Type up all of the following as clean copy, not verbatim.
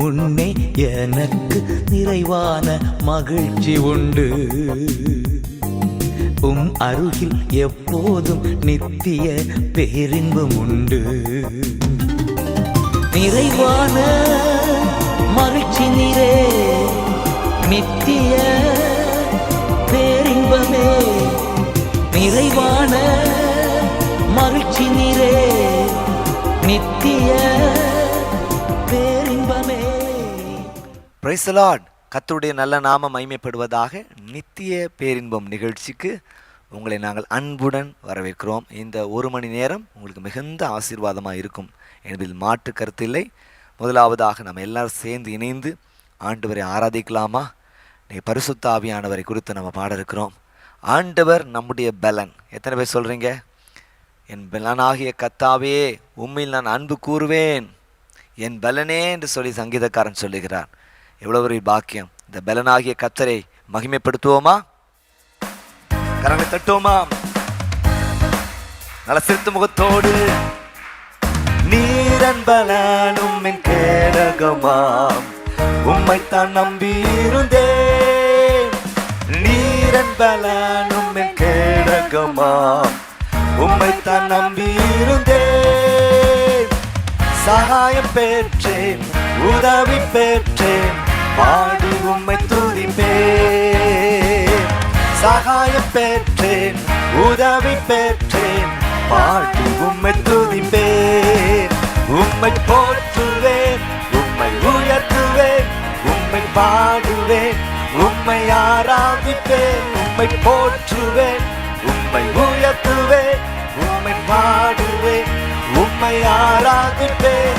முன்னே எனக்கு நிறைவான மகிழ்ச்சி உண்டு. அருகில் எப்போதும் நித்திய பேரின்பம் உண்டு. நிறைவான மகிழ்ச்சி நீரே, நித்திய பேரின்பமே. நிறைவான மகிழ்ச்சி நீரே, நித்திய பேரின்பமே. Praise the Lord. கர்த்தருடைய நல்ல நாமம் மகிமைப்படுவதாக. நித்திய பேரின்பம் நிகழ்ச்சிக்கு உங்களை நாங்கள் அன்புடன் வரவேற்கிறோம். இந்த ஒரு மணி நேரம் உங்களுக்கு மிகுந்த ஆசீர்வாதமாக இருக்கும் என்பதில் மாற்று கருத்தில்லை. முதலாவதாக நம்ம எல்லாரும் சேர்ந்து இணைந்து ஆண்டவரை ஆராதிக்கலாமா? நீ பரிசுத்த ஆவியானவரை குறித்து நம்ம பாட இருக்கிறோம். ஆண்டவர் நம்முடைய பலன். எத்தனை பேர் சொல்கிறீங்க? என் பலனாகிய கர்த்தாவே உம்மில் நான் அன்பு கூறுவேன், என் பலனே என்று சொல்லி சங்கீதக்காரன் சொல்லுகிறார். எவ்வளோ ஒரு பாக்கியம்! இந்த பலனாகிய கர்த்தரை மகிமைப்படுத்துவோமா? கரங்களை தட்டுவோமா? நல்ல சிரித்த முகத்தோடு. நீரன் பலனும் என் கேடகமாம், உம்மைத்தான் நம்பியிருந்தேன். நீரன் பலனும் என் கேடகமாம், உம்மைத்தான் நம்பியிருந்தேன். சகாயம் பெற்றேன், உதவி பெற்றேன், பாடி உம்மை துதிப்பேன். சகாயம் பெற்றேன், உதவி பெற்றேன், பாடி உம்மை துதிப்பேன். உம்மை போற்றுவேன், உம்மை உயர்த்துவேன், உம்மை பாடுவேன், உம்மை ஆராதிப்பேன். உம்மை போற்றுவேன், உம்மை உயர்த்துவேன், உம்மை பாடுவேன், உம்மை ஆராதிப்பேன்.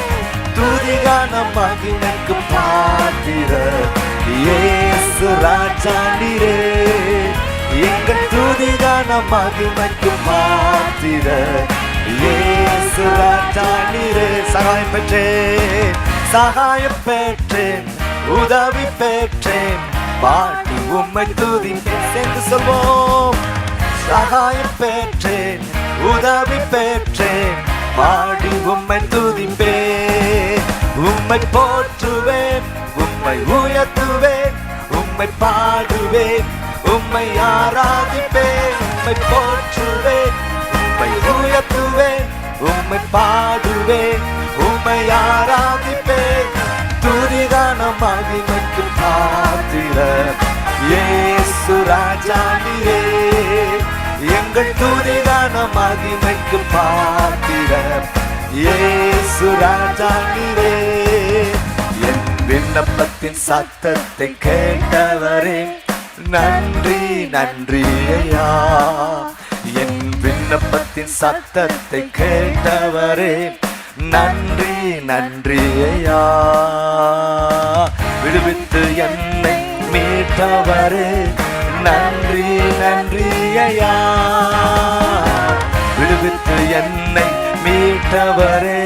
துதிகான மகிமைக்கு பாத்திரர் இயேசு ராஜா நீரே. எங்கள் துதிகான மகிமைக்கு பாத்திரர் இயேசு ராஜா நீரே. சகாயம் பெற்றேன், சகாயம் பெற்றேன், உதவி பெற்றேன், பாடி உம்மை துதிப்பேன். சேர்ந்து சொல்வோம். சகாயம் பெற்றேன், உதவி பெற்றேன், பாடி உம்மை துதிப்பேன். உம்மை போற்றுவேன், உம்மை உயர்த்துவேன், உம்மை பாடுவேன், உம்மை ஆராதிப்பேன். உம்மை போற்றுவேன், உம்மை உயர்த்துவேன், உம்மை பாடுவேன், உம்மை ஆராதிப்பேன். துதிகான மகிமைக்கு பாத்திரர் இயேசு ராஜா நீரே. எங்கள் துதிகான மகிமைக்கு பாத்திரர் இயேசு ராஜா நீரே. என் விண்ணப்பத்தின் சத்தத்தை கேட்டவரே, நன்றி நன்றி ஐயா. என் விண்ணப்பத்தின் சத்தத்தை கேட்டவரே, நன்றி நன்றி ஐயா. விடுவித்து என்னை மீட்டவரே, நன்றி நன்றி ஐயா. விடுவித்து என்னை மீட்டவரே,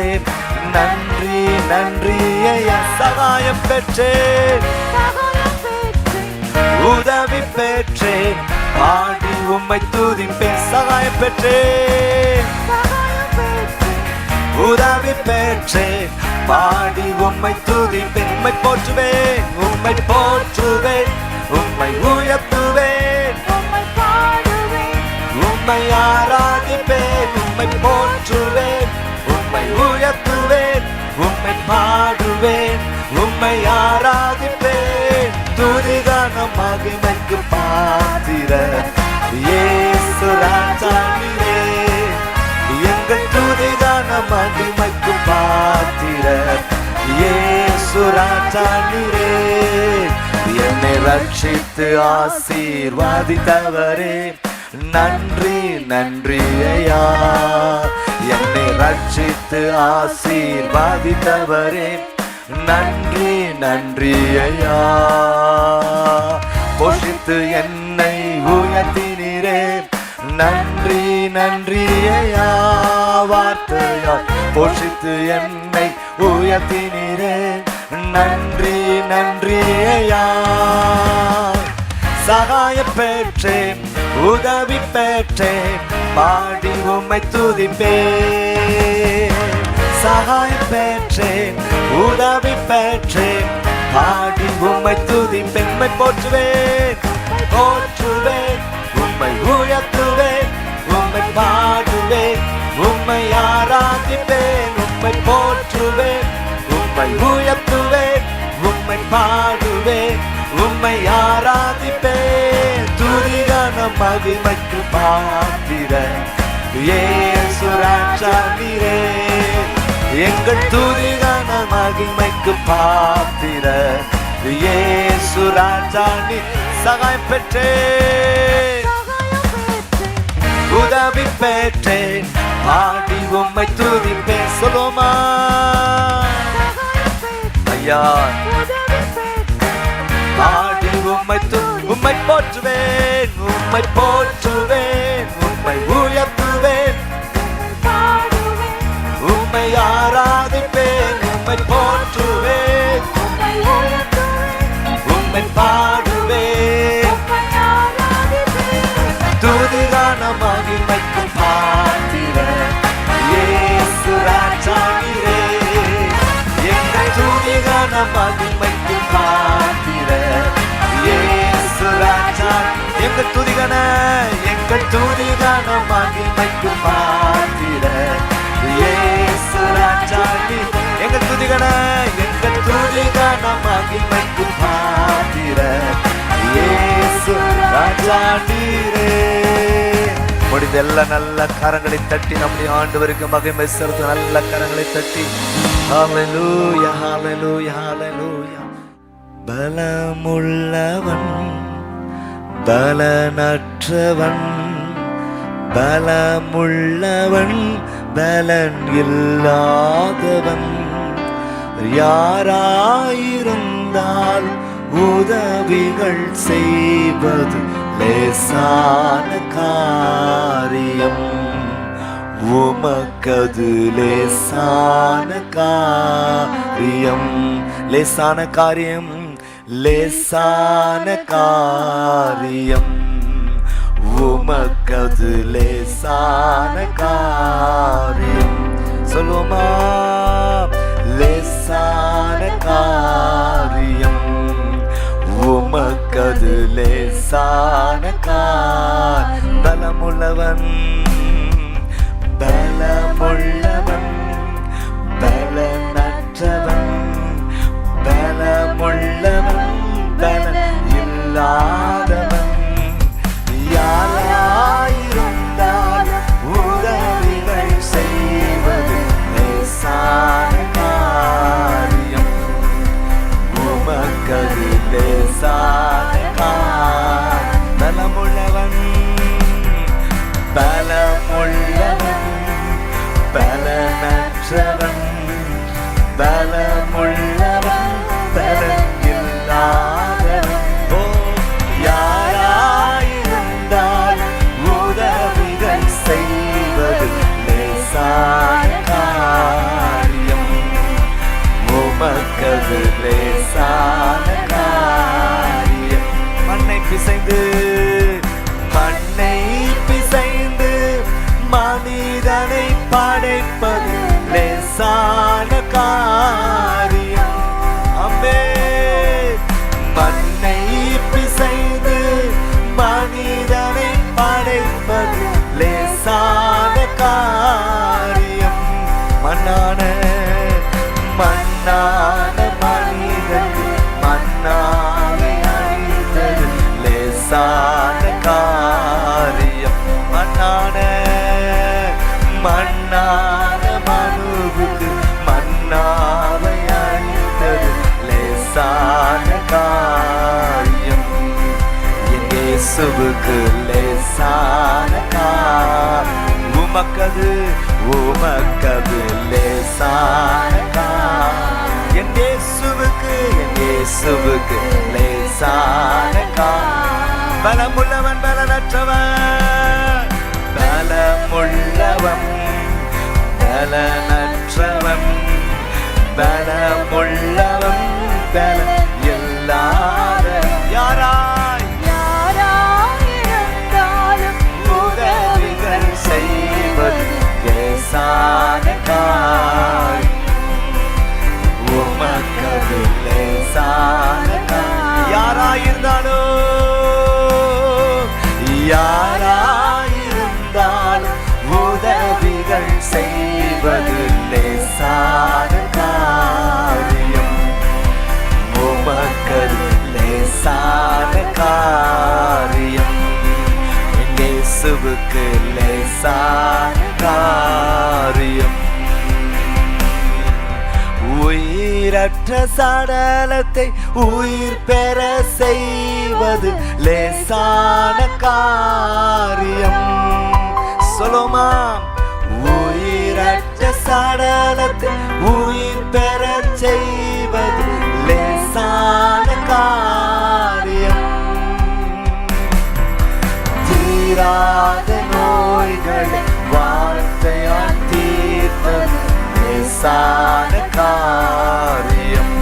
நன்றி நன்றி ஐயா. சகாயம் பெற்றேன், உதவி பெற்றேன், பாடி உம்மை துதிப்பேன். சகாயம் பெற்றேன், உதவி பெற்றேன், பாடி உம்மை துதிப்பேன். உம்மை போற்றுவேன், உம்மை போற்றுவேன், உம்மை உயர்த்துவேன், உம்மை ஆராதிப்பேன். உம்மை போற்றுவேன், உம்மை உயர்த்துவேன், உம்மை பாடுவேன், உம்மை ஆராதிப்பேன். துதிகான மகிமைக்கு பாத்திரர் இயேசு ராஜா நீரே. எங்கள் துதிகான மகிமைக்கு பாத்திரர் இயேசு ராஜா நீரே. என்னை ரட்சித்து ஆசீர்வதித்தவரே, நன்றி நன்றி ஐயா. என்னை ரட்சித்து ஆசீர்வதித்தவரே, நன்றி நன்றி ஐயா. போஷித்து என்னை உயர்த்தினீரே, நன்றி நன்றி ஐயா. வார்த்தையால் போஷித்து என்னை உயர்த்தினீரே, நன்றி நன்றி ஐயா. சகாயம் பெற்றேன், உதவி பெற்றேன், பாடி உம்மை துதிப்பேன். சகாயம் பெற்றேன், உதவி பெற்றேன், பாடி உம்மை துதிப்பேன், உம்மை போற்றுவேன், போற்றுவேன், உம்மை உயர்த்துவேன், உம்மை பாடுவேன், உம்மை ஆராதிப்பேன், உம்மை போற்றுவேன், உம்மை உயர்த்துவேன், உம்மை பாடுவேன், உம்மை ஆராதிப்பேன். துதிகான மகிமைக்கு பாத்திர இயேசு ராஜா நீரே, எங்கள் துதிகான மகிமைக்கு பாத்திர இயேசு ராஜா நீ. சகாயம் பெற்றேன், உதவி பெற்றேன், பாடி உம்மை துதிப்பேன். சொல்லுமா ஐயா, பாடி உம்மை போற்றுவேன், உம்மை போற்றுவேன், உம்மை உயர்த்துவேன், உம்மை ஆராதிப்பேன், உம்மை போற்றுவேன், உம்மை பாடுவேன். துதிகான மகிமைக்கு பாத்திர இயேசு ராஜா நீரே, எங்கள் துதிகான மகிமைக்கு பாத்திர இயேசு ராஜா. எங்கள் துதிகான மகிமைக்கு பாத்திர இயேசு ராஜா நீ. எங்கள் துதிகான மகிமைக்கு பாத்திர இயேசு ராஜா நீரே. முடிந்த எல்லா நல்ல கரங்களை தட்டி நம்முடைய ஆண்டவருக்கு மகிமை செலுத்த நல்ல கரங்களை தட்டி ஹல்லேலூயா ஹல்லேலூயா ஹல்லேலூயா. பலமுள்ளவன் பலனற்றவன், பலமுள்ளவன் பலன் இல்லாதவன், யாராயிருந்தால் உதவிகள் செய்வது லேசான காரியம், உமக்கது லேசான காரியம், லேசான காரியம், லேசான காரியம், உமக்கது லேசான காரியம். சொல்லுமா லேசான காரியம், உமக்கது லேசான காரியம். பலமுள்ளவன் பலமுள்ளவன் பலனற்றவன், பலமுள்ளவன் பலன் இல்லாதவன், யாராயிருந்தால் உதவிகள் செய்வது லேசான காரியம், உமக்கது லேசான காரியம். பலமுள்ளவன் பலமுள்ளவன் பலனற்றவன், பலமுள்ளவன் பலன் இல்லாதவன், ஓ யாராயிருந்தால் உதவிகள் செய்வது லேசான காரியம், உமக்கது லேசான காரியம். மண்ணை பிசைந்து மனிதனை படைப்பது லேசான காரியம். அம்மே மண்ணை பிசைந்து மனிதனை படைப்பது லேசான காரியம். மண்ணான மனிதன் மண்ணாவை அழித்தது லேசான காரியம். மண்ணான மனுவுக்கு மன்னாவை அழித்தது லேசான காரியம். என் இயேசுவுக்கு லேசான காரியம், உமக்கது லேசான காரியம். என் இயேசுவுக்கு லேசான காரியம். பலமுள்ளவன் பலனற்றவன், பலமுள்ளவன் பலனற்றவன், பலமுள்ளவன் பலன் இல்லாத, யாராயிருந்தாலும் உதவிகள் செய்வது லேசான காரியம். உயிரற்ற சடலத்தை உயிர் பெற செய்வது லேசான காரியம். சொல்லுமா, உயிரற்ற சடலத்தை உயிர் பெற செய்வது லேசான காரியம். தீராத நோய்களை வார்த்தையால் தீர்ப்பது லேசான காரியம்.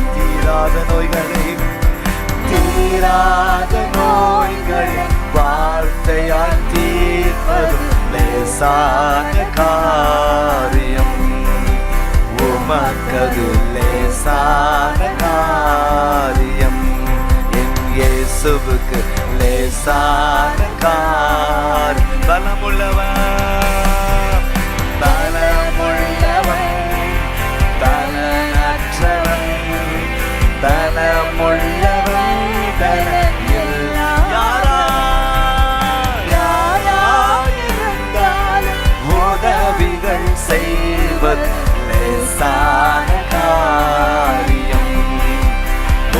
தீராத நோய்களை வார்த்தையால் தீர்ப்பது லேசான காரியம். உமக்கது லேசான காரியம். என் இயேசுவுக்கு லேசான காரியம். பலமுள்ளவன் பலனற்றவன் பலமுள்ளவன் உதவிகள் செய்வது லேசான காரியம்.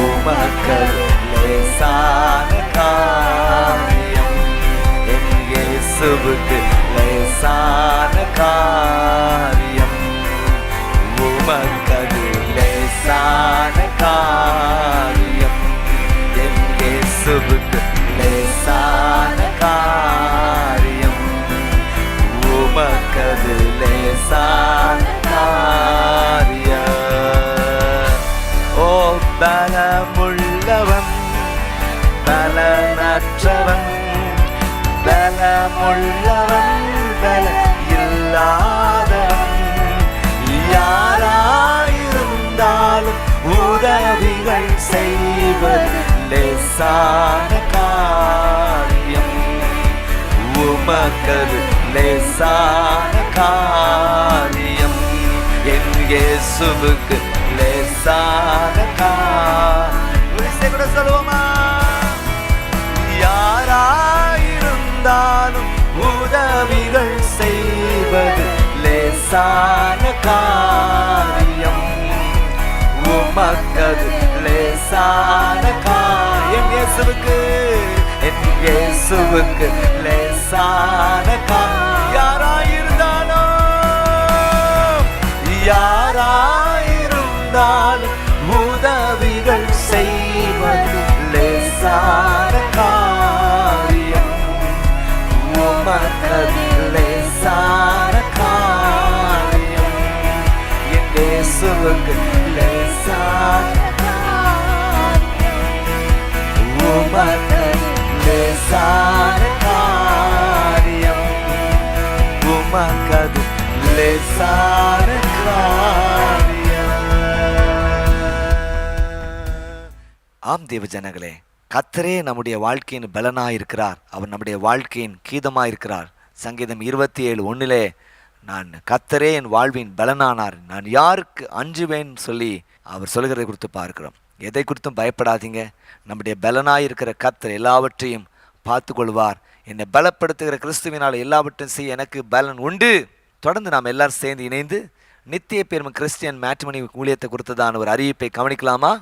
உமக்கது லேசான காரியம். என் இயேசுவுக்கு லேசான காரியம். உமக்கது லேசான காரியம். என் இயேசுவுக்கு லேசான காரியம். உமக்கது லேசான காரியம். ஓ பலமுள்ளவன் பலனற்றவன் பலமுள்ளவன் பல இல்லாதவன் யாராயிருந்தாலும் உதவிகள் செய்வது லேசான காரியம். உமக்கது லேசான காரியம். என் இயேசுவுக்கு லேசான காரியம். கூட சொல்லுவோமா, யாராயிருந்தாலும் உதவிகள் செய்வது லேசான காரியம். உமக்கது லேசான காரியம். என் இயேசுவுக்கு லேசான காரியம். யாராயிருந்தாலும் உதவிகள் செய்வது லேசான காரியம். உமக்கது லேசான காரியம். என் இயேசுவுக்கு லேசான காரியம். உமக்கது லேசான காரியம். உமக்கது லேசான காரியம். ஆம் தேவ ஜனங்களே, கர்த்தரே நம்முடைய வாழ்க்கையின் பலனாயிருக்கிறார். அவர் நம்முடைய வாழ்க்கையின் கீதமாயிருக்கிறார். சங்கீதம் 27:1 நான் கர்த்தரே என் வாழ்வின் பலனானார், நான் யாருக்கு அஞ்சுவேன் சொல்லி அவர் சொல்கிறதை குறித்து பார்க்கிறோம். எதை குறித்தும் பயப்படாதீங்க. நம்முடைய பலனாயிருக்கிற கர்த்தர் எல்லாவற்றையும் பார்த்து கொள்வார். என்னை பலப்படுத்துகிற கிறிஸ்துவினால் எல்லாவற்றையும் செய்ய எனக்கு பலன் உண்டு. தொடர்ந்து நாம் எல்லாரும் சேர்ந்து இணைந்து நித்திய பெரும் கிறிஸ்டியன் மேட்ரிமோனி ஊழியத்தை குறித்ததான ஒரு அறிவிப்பை கவனிக்கலாமா?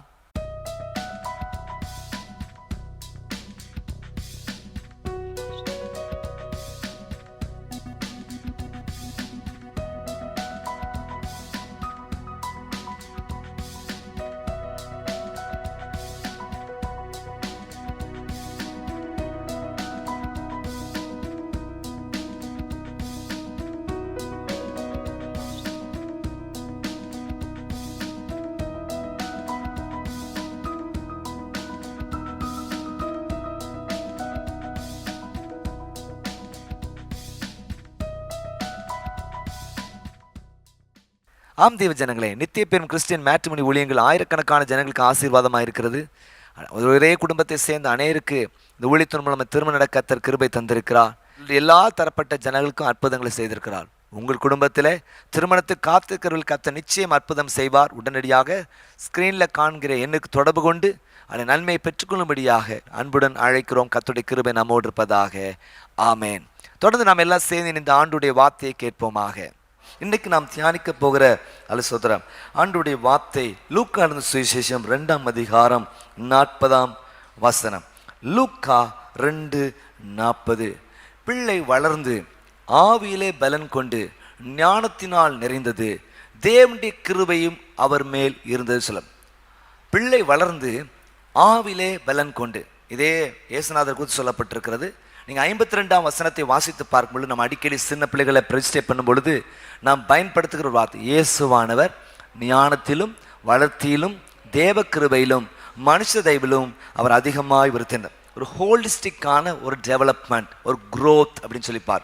ஆம் தேவ ஜனங்களே, நித்திய பெரும் கிறிஸ்டியன் மேட்ரிமோனி ஊழியங்கள் ஆயிரக்கணக்கான ஜனங்களுக்கு ஆசீர்வாதமாக இருக்கிறது. ஒரே குடும்பத்தை சேர்ந்த அநேருக்கு இந்த ஊழியத்தின் மூலமாக திருமண நடக்க கர்த்தர் கிருபை தந்திருக்கிறார். எல்லா தரப்பட்ட ஜனங்களுக்கும் அற்புதங்களை செய்திருக்கிறார். உங்கள் குடும்பத்தில் திருமணத்துக்கு காத்திருக்கிறவர்கள் கர்த்தர் நிச்சயம் அற்புதம் செய்வார். உடனடியாக ஸ்கிரீனில் காண்கிற எண்ணுக்கு தொடர்பு கொண்டு அதை நன்மையை பெற்றுக்கொள்ளும்படியாக அன்புடன் அழைக்கிறோம். கர்த்தருடைய கிருபை நம்மோடு இருப்பதாக. ஆமேன். தொடர்ந்து நாம் எல்லாம் சேர்ந்து இந்த ஆண்டுடைய வார்த்தையை கேட்போமாக. இன்னைக்கு நாம் தியானிக்க போகிற சோதரம் ஆண்டுடைய வார்த்தை லூக்கா எழுதின சுவிசேஷம் 2ஆம் அதிகாரம் 40ஆம் வசனம். லூக்கா 2:40. பிள்ளை வளர்ந்து ஆவியிலே பலன் கொண்டு ஞானத்தினால் நிறைந்தது, தேவனுடைய கிருபையும் அவர் மேல் இருந்தது சொல்லும். பிள்ளை வளர்ந்து ஆவிலே பலன் கொண்டு, இதே இயேசுநாதர் குறித்து சொல்லப்பட்டிருக்கிறது. நீங்கள் 52ஆம் வசனத்தை வாசித்து பார்க்கும்பொழுது, நம்ம அடிக்கடி சின்ன பிள்ளைகளை பிரதிஷ்டை பண்ணும் பொழுது நாம் பயன்படுத்துகிற ஒரு வார்த்தை, இயேசுவானவர் ஞானத்திலும் வளர்த்தியிலும் தேவ கிருபையிலும் மனுஷ தயவிலும் அவர் அதிகமாய் விருத்தினார். ஒரு ஹோலிஸ்டிக்கான ஒரு டெவலப்மெண்ட், ஒரு growth அப்படின்னு சொல்லிப்பார்.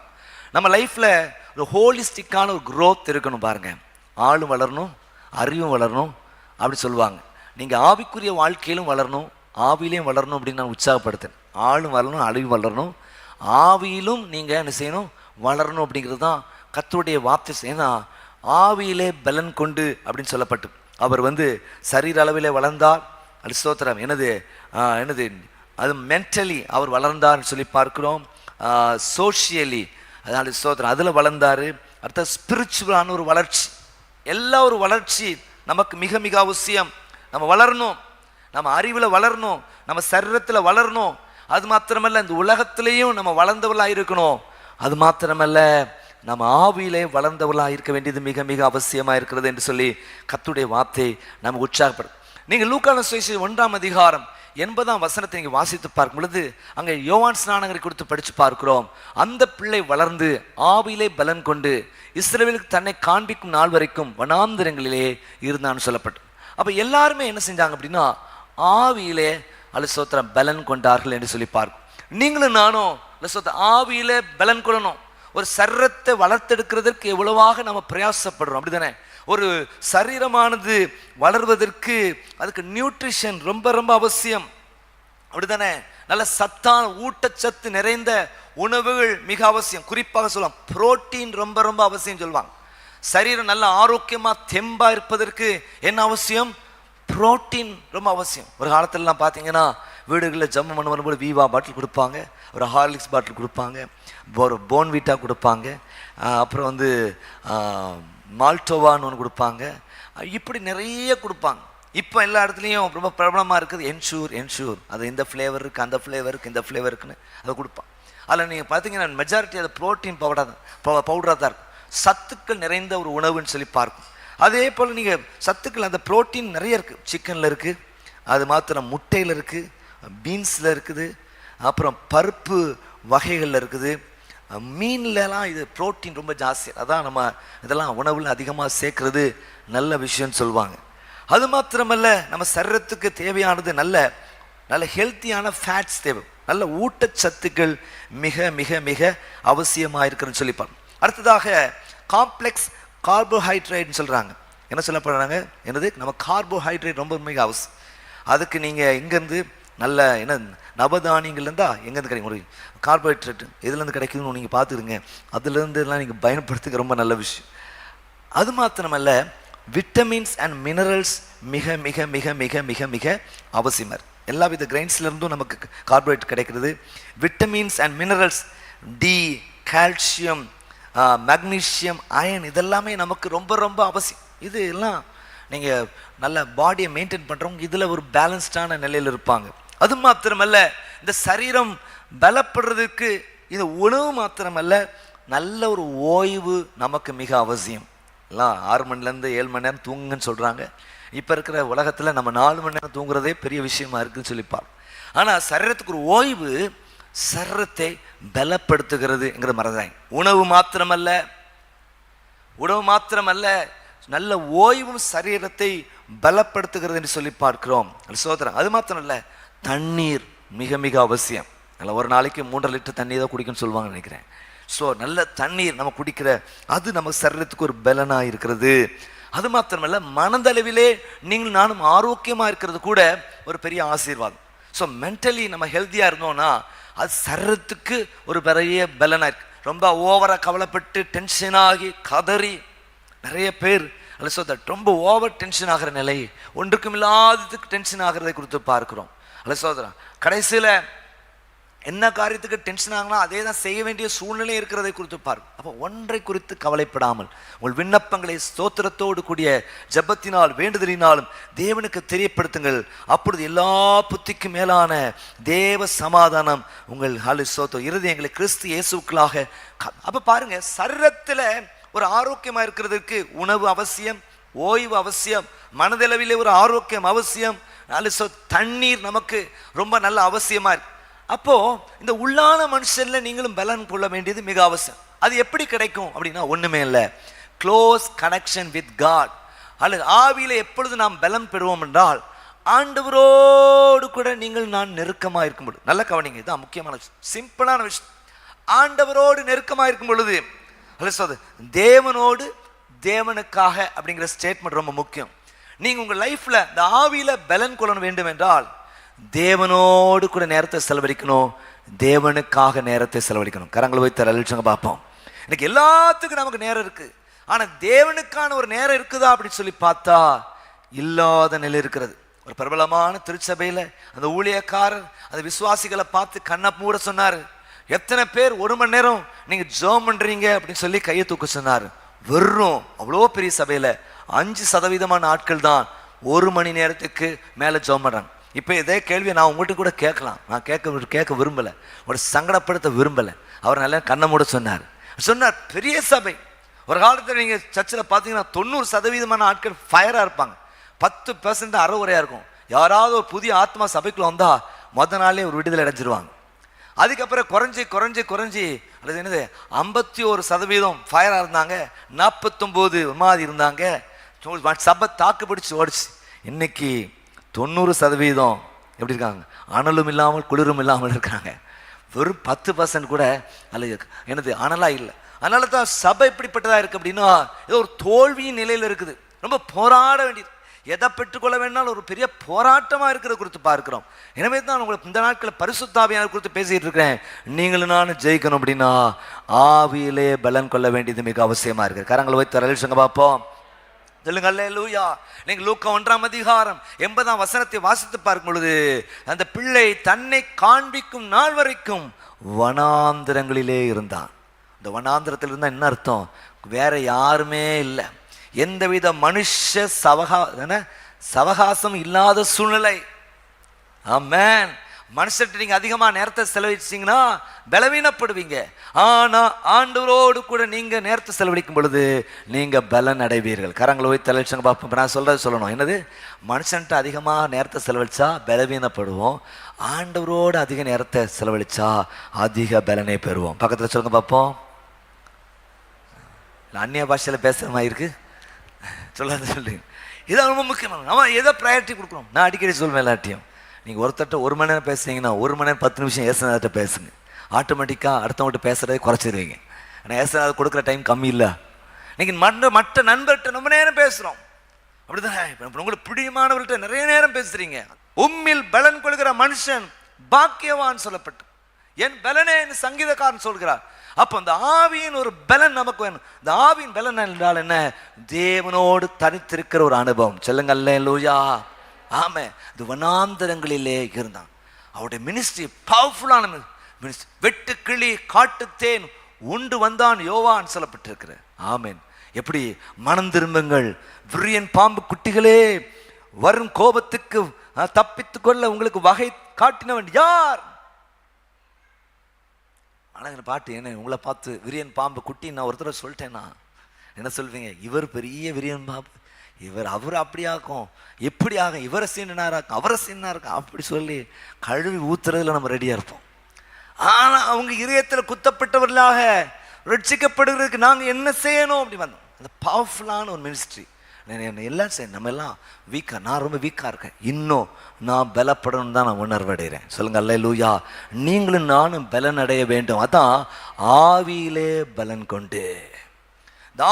நம்ம லைஃப்பில் ஒரு ஹோலிஸ்டிக்கான ஒரு growth இருக்கணும் பாருங்க. ஆளும் வளரணும், அறிவும் வளரணும் அப்படி சொல்லுவாங்க. நீங்கள் ஆவிக்குரிய வாழ்க்கையிலும் வளரணும், ஆவியிலையும் வளரணும் அப்படின்னு நான் உற்சாகப்படுத்தேன். ஆளும் வளரணும், அறிவும் வளரணும், ஆவியிலும் நீங்கள் என்ன செய்யணும், வளரணும் அப்படிங்கிறது தான் கர்த்தருடைய வார்த்தை. ஏன்னா ஆவியிலே பலன் கொண்டு அப்படின்னு சொல்லப்பட்டு, அவர் சரீர அளவிலே வளர்ந்தார். அது ஸ்தோத்திரம். என்னது அது மென்டலி அவர் வளர்ந்தார்னு சொல்லி பார்க்கிறோம். சோஷியலி அதனால ஸ்தோத்திரம் அதில் வளர்ந்தார். அடுத்த ஸ்பிரிச்சுவலான ஒரு வளர்ச்சி, எல்லா ஒரு வளர்ச்சி நமக்கு மிக மிக அவசியம். நம்ம வளரணும், நம்ம அறிவில் வளரணும், நம்ம சரீரத்தில் வளரணும். அது மாத்திரமல்ல, இந்த உலகத்திலையும் நம்ம வளர்ந்தவர்களாக இருக்கணும். அது மாத்திரமல்ல, நம்ம ஆவியிலே வளர்ந்தவர்களாக இருக்க வேண்டியது மிக மிக அவசியமாக இருக்கிறது என்று சொல்லி கர்த்தருடைய வார்த்தை நமக்கு உற்சாகப்படும். நீங்கள் லூக்கான சுவிசேஷம் 1ஆம் அதிகாரம் 80ஆம் வசனத்தை நீங்கள் வாசித்து பார்க்கும் பொழுது, அங்கே யோவான் ஸ்நானகரை குறித்து படித்து பார்க்கிறோம். அந்த பிள்ளை வளர்ந்து ஆவியிலே பலன் கொண்டு இஸ்ரவேலுக்கு தன்னை காண்பிக்கும் நாள் வரைக்கும் வனாந்திரங்களிலே இருந்தான்னு சொல்லப்பட்டு, அப்போ எல்லாருமே என்ன செஞ்சாங்க அப்படின்னா ஆவியிலே அலசோத்திரம் பலன் கொண்டார்கள் என்று சொல்லி பார்க்கும். நீங்களும் நானும் ஆவியிலே பலன் கொள்ளணும். ஒரு சரீரத்தை வளர்த்தெடுக்கிறதுக்கு எவ்வளவாக நம்ம பிரயாசப்படுறோம், அப்படிதானே? ஒரு சரீரமானது வளர்வதற்கு அதுக்கு நியூட்ரிஷன் ரொம்ப ரொம்ப அவசியம், அப்படிதானே? நல்ல சத்தான ஊட்டச்சத்து நிறைந்த உணவுகள் மிக அவசியம். குறிப்பாக சொல்லலாம், புரோட்டீன் ரொம்ப ரொம்ப அவசியம் சொல்லுவாங்க. சரீரம் நல்ல ஆரோக்கியமாக தெம்பா இருப்பதற்கு என்ன அவசியம்? புரோட்டீன் ரொம்ப அவசியம். ஒரு காலத்துலலாம் பார்த்தீங்கன்னா வீடுகளில் ஜம்மு பண்ண வரும்போது வீவா பாட்டில் கொடுப்பாங்க, ஒரு ஹார்லிக்ஸ் பாட்டில் கொடுப்பாங்க, ஒரு போன்வீட்டா கொடுப்பாங்க, அப்புறம் மால்டோவான்னு ஒன்று கொடுப்பாங்க, இப்படி நிறைய கொடுப்பாங்க. இப்போ எல்லா இடத்துலையும் ரொம்ப பிரபலமாக இருக்குது என்ஷூர். அது இந்த ஃப்ளேவர் இருக்குது, அந்த ஃப்ளேவருக்கு, இந்த ஃப்ளேவருக்குன்னு அதை கொடுப்பாங்க. அதில் நீங்கள் பார்த்தீங்கன்னா மெஜாரிட்டி அது ப்ரோட்டீன் பவுடராக தான் இருக்கும். சத்துக்கள் நிறைந்த ஒரு உணவுன்னு சொல்லி பார்க்கும். அதே போல் நீங்கள் சத்துக்கள், அந்த ப்ரோட்டீன் நிறைய இருக்குது. சிக்கனில் இருக்குது, அது மாத்திரம் முட்டையில் இருக்குது, பீன்ஸில் இருக்குது, அப்புறம் பருப்பு வகைகளில் இருக்குது, மீன்லலாம் இது புரோட்டீன் ரொம்ப ஜாஸ்தி. அதான் நம்ம இதெல்லாம் உணவில் அதிகமாக சேர்க்கறது நல்ல விஷயம்னு சொல்லுவாங்க. அது மாத்திரமல்ல, நம்ம சரீரத்துக்கு தேவையானது நல்ல நல்ல ஹெல்த்தியான ஃபேட்ஸ் தேவை, நல்ல ஊட்டச்சத்துக்கள் மிக மிக மிக அவசியமாக இருக்குன்னு சொல்லிப்பாங்க. அடுத்ததாக காம்ப்ளெக்ஸ் கார்போஹைட்ரேட்னு சொல்கிறாங்க. என்ன சொல்லப்படுறாங்க? என்னது? நம்ம கார்போஹைட்ரேட் ரொம்ப மிக அவசியம். அதுக்கு நீங்கள் இங்கேருந்து நல்ல நவதானியங்கள் இருந்தால் எங்கேருந்து கிடைக்கும்? ஒரு கார்போஹைட்ரேட் எதுலேருந்து கிடைக்குதுன்னு நீங்கள் பார்த்துருங்க. அதுலேருந்துலாம் நீங்கள் பயன்படுத்துக்க ரொம்ப நல்ல விஷயம். அது மாத்திரமல்ல, விட்டமின்ஸ் அண்ட் மினரல்ஸ் மிக மிக மிக மிக மிக மிக அவசியமாக இருக்குது. எல்லா வித கிரைன்ஸ்லேருந்தும் நமக்கு கார்போஹைட்ரேட் கிடைக்கிறது. Vitamins and minerals, D, calcium, magnesium, iron, இதெல்லாமே நமக்கு ரொம்ப ரொம்ப அவசியம். இது எல்லாம் நீங்கள் நல்ல பாடியை மெயின்டைன் பண்ணுறவங்க இதில் ஒரு பேலன்ஸ்டான நிலையில் இருப்பாங்க. அது மாத்திரமல்ல, இந்த சரீரம் பலப்படுறதுக்கு இந்த உணவு மாத்திரமல்ல, நல்ல ஒரு ஓய்வு நமக்கு மிக அவசியம். எல்லாம் 6 மணிலேருந்து 7 மணி நேரம் தூங்குங்கன்னு சொல்கிறாங்க. இப்போ இருக்கிற உலகத்தில் நம்ம 4 மணி நேரம் தூங்குறதே பெரிய விஷயமா இருக்குதுன்னு சொல்லிப்பார். ஆனால் சரீரத்துக்கு ஒரு ஓய்வு சரீரத்தை பலப்படுத்துகிறதுங்கிற மறந்தாங்க. உணவு மாத்திரமல்ல நல்ல ஓய்வும் சரீரத்தை பலப்படுத்துகிறது என்று சொல்லி பார்க்கிறோம். சோதரன் அது மாத்திரம் இல்லை, தண்ணீர் மிக மிக அவசியம். நல்ல ஒரு நாளைக்கு 3.5 லிட்டர் தண்ணி தான் குடிக்கணும்னு சொல்லுவாங்க நினைக்கிறேன். ஸோ நல்ல தண்ணீர் நம்ம குடிக்கிற அது நம்ம சரீரத்துக்கு ஒரு பலனாக இருக்கிறது. அது மாத்திரமல்ல, மனதளவிலே நீங்கள் நானும் ஆரோக்கியமாக இருக்கிறது கூட ஒரு பெரிய ஆசீர்வாதம். ஸோ மென்டலி நம்ம ஹெல்த்தியாக இருந்தோம்னா அது சரீரத்துக்கு ஒரு பெரிய பலனாக இருக்கு. ரொம்ப ஓவராக கவலைப்பட்டு டென்ஷனாகி கதறி நிறைய பேர் ரொம்ப ஓவர் டென்ஷன் ஆகிற நிலை, ஒன்றுக்கும் இல்லாததுக்கு டென்ஷன் ஆகிறதை குறித்து பார்க்கிறோம். சோதரன் கடைசியில் என்ன காரியத்துக்கு டென்ஷன் ஆகலாம் அதே தான் செய்ய வேண்டிய சூழ்நிலை இருக்கிறதை குறித்து பாருங்க. அப்போ ஒன்றை குறித்து கவலைப்படாமல் உங்கள் விண்ணப்பங்களை ஸ்தோத்திரத்தோடு கூடிய ஜெபத்தினால் வேண்டுதலினாலும் தேவனுக்கு தெரியப்படுத்துங்கள். அப்பொழுது எல்லா புத்திக்கு மேலான தேவ சமாதானம் உங்கள் இருதயங்களை கிறிஸ்து இயேசுக்களாக. அப்ப பாருங்க, சரீரத்துல ஒரு ஆரோக்கியமா இருக்கிறதுக்கு உணவு அவசியம், ஓய்வு அவசியம், மனதளவிலே ஒரு ஆரோக்கியம் அவசியம், தண்ணீர் நமக்கு ரொம்ப நல்ல அவசியமா இருக்கு. அப்போ இந்த உள்ளான மனுஷன்ல நீங்களும் பலன் கொள்ள வேண்டியது மிக அவசியம். அது எப்படி கிடைக்கும் அப்படின்னா ஒண்ணுமே இல்லை, க்ளோஸ் கனெக்ஷன் வித் காட். அல்லது ஆவியில எப்பொழுது நாம் பலன் பெறுவோம் என்றால் ஆண்டவரோடு கூட நீங்கள் நான் நெருக்கமா இருக்கும் பொழுது. நல்ல கவனிங்க, இதுதான் முக்கியமான சிம்பிளான விஷயம். ஆண்டவரோடு நெருக்கமா இருக்கும் பொழுது தேவனோடு தேவனுக்காக அப்படிங்கிற ஸ்டேட்மெண்ட் ரொம்ப முக்கியம். நீங்க உங்க லைஃப்ல இந்த ஆவியில பலன் கொள்ள வேண்டும் என்றால் தேவனோடு கூட நேரத்தை செலவழிக்கணும், தேவனுக்காக நேரத்தை செலவழிக்கணும். கரங்களை வைத்து அழிச்சங்க பார்ப்போம். இன்னைக்கு எல்லாத்துக்கும் நமக்கு நேரம் இருக்கு, ஆனா தேவனுக்கான ஒரு நேரம் இருக்குதா அப்படின்னு சொல்லி பார்த்தா இல்லாத நிலை இருக்கிறது. ஒரு பிரபலமான திருச்சபையில அந்த ஊழியக்காரர் அந்த விசுவாசிகளை பார்த்து கண்ணை மூட சொன்னாரு. எத்தனை பேர் 1 மணி நேரம் நீங்க ஜெபம் பண்றீங்க அப்படின்னு சொல்லி கையை தூக்க சொன்னாரு. வெறும் அவ்வளோ பெரிய சபையில 5% ஆட்கள் தான் 1 மணி நேரத்துக்கு மேல ஜெபம் பண்றாங்க. இப்போ இதே கேள்வியை நான் உங்கள்கிட்ட கூட கேட்கலாம், நான் கேட்க விரும்பலை, ஒரு சங்கடப்படுத்த விரும்பலை. அவர் நல்லா கண்ணை மூட சொன்னார். பெரிய சபை. ஒரு காலத்தில் நீங்கள் சர்ச்சில் பார்த்தீங்கன்னா 90% ஆட்கள் ஃபயராக இருப்பாங்க, 10% அறவுரையாக இருக்கும். யாராவது ஒரு புதிய ஆத்மா சபைக்குள்ள வந்தால் மொதல் நாளே ஒரு விடுதலை அடைஞ்சிருவாங்க. அதுக்கப்புறம் குறைஞ்சி அது என்னது 51% ஃபயராக இருந்தாங்க, 49 ஒரு மாதிரி இருந்தாங்க. சபை தாக்கு பிடிச்சி ஓடிச்சு. இன்னைக்கு 90% எப்படி இருக்காங்க? அனலும் இல்லாமல் குளிரும் இல்லாமல் இருக்காங்க. வெறும் 10% கூட அல்ல என்னது அனலா இல்லை. அதனால தான் சபை எப்படிப்பட்டதா இருக்கு அப்படின்னா ஏதோ ஒரு தோல்வியின் நிலையில் இருக்குது. ரொம்ப போராட வேண்டியது, எதை பெற்றுக்கொள்ள வேணாலும் ஒரு பெரிய போராட்டமா இருக்கிறத குறித்து பார்க்கிறோம். எனவே தான் உங்களுக்கு இந்த நாட்களில் பரிசுத்த ஆவியானவர் குறித்து பேசிட்டு இருக்கிறேன். நீங்களும் நானும் ஜெயிக்கணும் அப்படின்னா ஆவியிலே பலன் கொள்ள வேண்டியது மிக அவசியமா இருக்கு. கரங்களை வைத்து அருள்சங்க பார்ப்போம். சொல்லுங்க அல்லேலூயா. நீங்க லூக்கா 1ஆம் அதிகாரம் 80ஆம் வசனத்தை வாசித்து பார்க்கும் பொழுது அந்த பிள்ளை தன்னை காண்பிக்கும் நாள் வரைக்கும் வனாந்திரங்களிலே இருந்தான். இந்த வனாந்திரத்தில் இருந்தா என்ன அர்த்தம்? வேற யாருமே இல்லை, எந்தவித மனுஷ சவகாசம் இல்லாத சூழ்நிலை. ஆமென். மனுஷர்கிட்ட நீங்க அதிகமா நேரத்தை செலவழிச்சீங்கன்னா பலவீனப்படுவீங்க. ஆனா ஆண்டவரோடு கூட நீங்க நேரத்தை செலவழிக்கும் பொழுது நீங்க பலன் அடைவீர்கள். கரங்களை போய் தலைச்சங்க பார்ப்போம். நான் சொல்லணும் என்னது, மனுஷன்ட்டு அதிகமா நேரத்தை செலவழிச்சா பலவீனப்படுவோம், ஆண்டவரோடு அதிக நேரத்தை செலவழிச்சா அதிக பலனை பெறுவோம். பக்கத்துல சொல்லுங்க பார்ப்போம். அந்நிய பாஷையில பேசுற மாதிரி இருக்கு, சொல்லாத சொல்லுங்க. இதான் ரொம்ப முக்கியமான. நம்ம எதை ப்ரையாரிட்டி கொடுக்குறோம்? நான் அடிக்கடி சொல்வேன் எல்லாட்டையும், நீங்கள் ஒருத்தட்ட 1 மணி நேரம் பேசுனீங்கன்னா 1 மணி நேரம் 10 நிமிஷம் ஏசுனதை பேசுங்க. ஆட்டோமேட்டிக்காக அடுத்தவங்கள்ட்ட பேசுகிறதே குறைச்சிடுவீங்க. ஆனால் ஏசுனதை கொடுக்குற டைம் கம்மி இல்லை. நீங்கள் மற்ற நண்பர்கிட்ட ரொம்ப நேரம் பேசுகிறோம், அப்படிதான். இப்போ உங்களுக்கு பிடிமானவர்கள்ட்ட நிறைய நேரம் பேசுகிறீங்க. உம்மில் பலன் கொள்கிற மனுஷன் பாக்கியவான் சொல்லப்பட்டு என் பலனே சங்கீதக்காரன் சொல்கிறார். அப்போ அந்த ஆவியின் ஒரு பலன் நமக்கு வேணும். இந்த ஆவியின் பலன் என்றால் என்ன? தேவனோடு தனித்திருக்கிற ஒரு அனுபவம். சொல்லுங்க அல்லேலூயா. ஆமே. இது வனாந்தரங்களிலே இருந்தான். அவருடைய மினிஸ்ட்ரி பவர்ஃபுல்லான மினிஸ்ட்ரி. வெட்டு கிளி காட்டுத்தேன் உண்டு வந்தான் யோவான் சொல்லப்பட்டிருக்கிற. ஆமேன். எப்படி மனம் திரும்புங்கள் விரியன் பாம்பு குட்டிகளே, வரும் கோபத்துக்கு தப்பித்துக் கொள்ள உங்களுக்கு வகை காட்டினவன் யார்? ஆனால் பாட்டு என்ன, உங்களை பார்த்து விரியன் பாம்பு குட்டி நான் ஒருத்தர் சொல்லிட்டேன்னா என்ன சொல்வீங்க? இவர் பெரிய விரியன் பாம்பு, அவர் அப்படியாக்கும், எப்படி ஆகும், இவரை சீனாராக்கும், அவரை சீனாருக்கும், அப்படி சொல்லி கழுவி ஊத்துறதுல நம்ம ரெடியா இருப்போம். ஆனா அவங்க இதயத்தில் குத்தப்பட்டவர்களாக ரட்சிக்கப்படுகிறதுக்கு நாங்க என்ன செய்யணும் அப்படி வந்தோம். அந்த பவர்ஃபுல்லான ஒரு மினிஸ்ட்ரி. எல்லாம் செய்யணும். நம்ம எல்லாம் வீக்கா, நான் ரொம்ப வீக்கா இருக்கேன், இன்னும் நான் பலப்படணும் தான் நான் உணர்வடைகிறேன். சொல்லுங்க அல்லேலூயா. நீங்களும் நானும் பலன் அடைய வேண்டும். அதான் ஆவியிலே பலன் கொண்டு.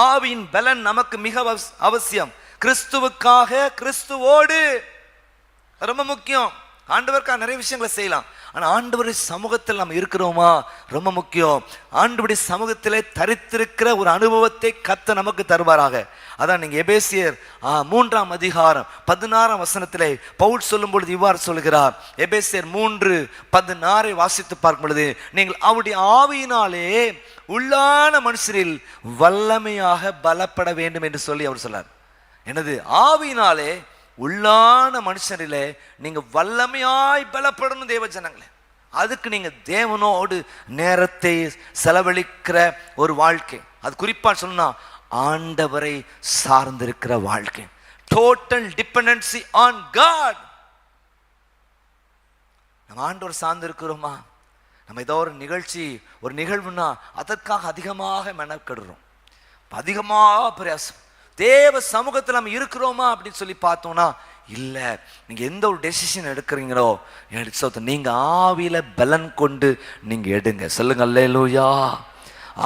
ஆவியின் பலன் நமக்கு மிக அவசியம். கிறிஸ்துவுக்காக, கிறிஸ்துவோடு ரொம்ப முக்கியம். ஆண்டவருக்காக நிறைய விஷயங்களை செய்யலாம், ஆனால் ஆண்டவருடைய சமூகத்தில் நம்ம இருக்கிறோமா ரொம்ப முக்கியம். ஆண்டவருடைய சமூகத்திலே தரித்திருக்கிற ஒரு அனுபவத்தை கர்த்தர் நமக்கு தருவாராக. அதான் நீங்கள் எபேசியர் 3ஆம் அதிகாரம் 16ஆம் வசனத்திலே பவுல் சொல்லும் பொழுது இவ்வாறு சொல்கிறார். எபேசியர் 3:16 வாசித்து பார்க்கும் பொழுது, நீங்கள் அவருடைய ஆவியினாலே உள்ளான மனுஷரில் வல்லமையாக பலப்பட வேண்டும் என்று சொல்லி அவர் சொன்னார். எனது ஆவியினாலே உள்ளான மனுஷரிலே நீங்க வல்லமையாய் பலப்படணும் தேவ ஜனங்களே. அதுக்கு நீங்க தேவனோடு நேரத்தை செலவழிக்கிற ஒரு வாழ்க்கை, அது குறிப்பா சொன்னா ஆண்டவரை சார்ந்திருக்கிற வாழ்க்கை. Total dependency on God. நம்ம ஆண்டவர் சார்ந்து இருக்கிறோமா? நம்ம ஏதோ ஒரு நிகழ்ச்சி, ஒரு நிகழ்வுனா அதற்காக அதிகமாக மெனக்கெடுறோம், அதிகமாக பிரயாசம். தேவ சமூகத்தில் நம்ம இருக்கிறோமா அப்படின்னு சொல்லி பார்த்தோம்னா இல்லை. நீங்கள் எந்த ஒரு டெசிஷன் எடுக்கிறீங்களோ நீங்க ஆவியில பலன் கொண்டு நீங்க எடுங்க. சொல்லுங்க அல்லேலூயா.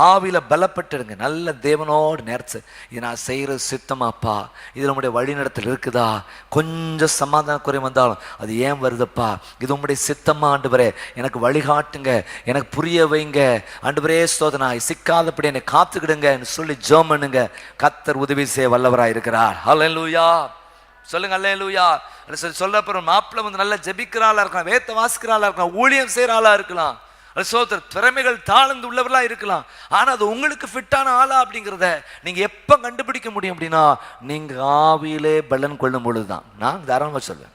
ஆவியில பலப்பட்டுடுங்க. நல்ல தேவனோடு நேர்த்து, இது நான் செய்கிறது சித்தமாப்பா, இது நம்முடைய வழிநடத்தல் இருக்குதா, கொஞ்சம் சமாதான குறை வந்தாலும் அது ஏன் வருதுப்பா, இது உங்களுடைய சித்தமா ஆண்டவரே, எனக்கு வழிகாட்டுங்க, எனக்கு புரிய வைங்க ஆண்டவரே, சோதனாய் சிக்காதபடி என்னை காத்துக்கிடுங்கன்னு சொல்லி ஜெபம் பண்ணுங்க. கர்த்தர் உதவி செய்ய வல்லவராய் இருக்கிறார். அல்லேலூயா. சொல்லுங்க அல்லேலூயா. சொல்றப்பறம் மாப்பிள்ளை வந்து நல்லா ஜெபிக்கிற ஆளா இருக்கலாம், வேத்த வாசிக்கிற ஆளா இருக்கலாம், ஊழியம் செய்யற ஆளா இருக்கலாம், சோதர திறமைகள் தாழ்ந்து உள்ளவர்களா இருக்கலாம். ஆனா அது உங்களுக்கு ஃபிட்டான ஆளா அப்படிங்கிறத நீங்க எப்ப கண்டுபிடிக்க முடியும் அப்படின்னா நீங்க ஆவியிலே பலன் கொள்ளும் பொழுதுதான். நான் தாராளமாக சொல்வேன்,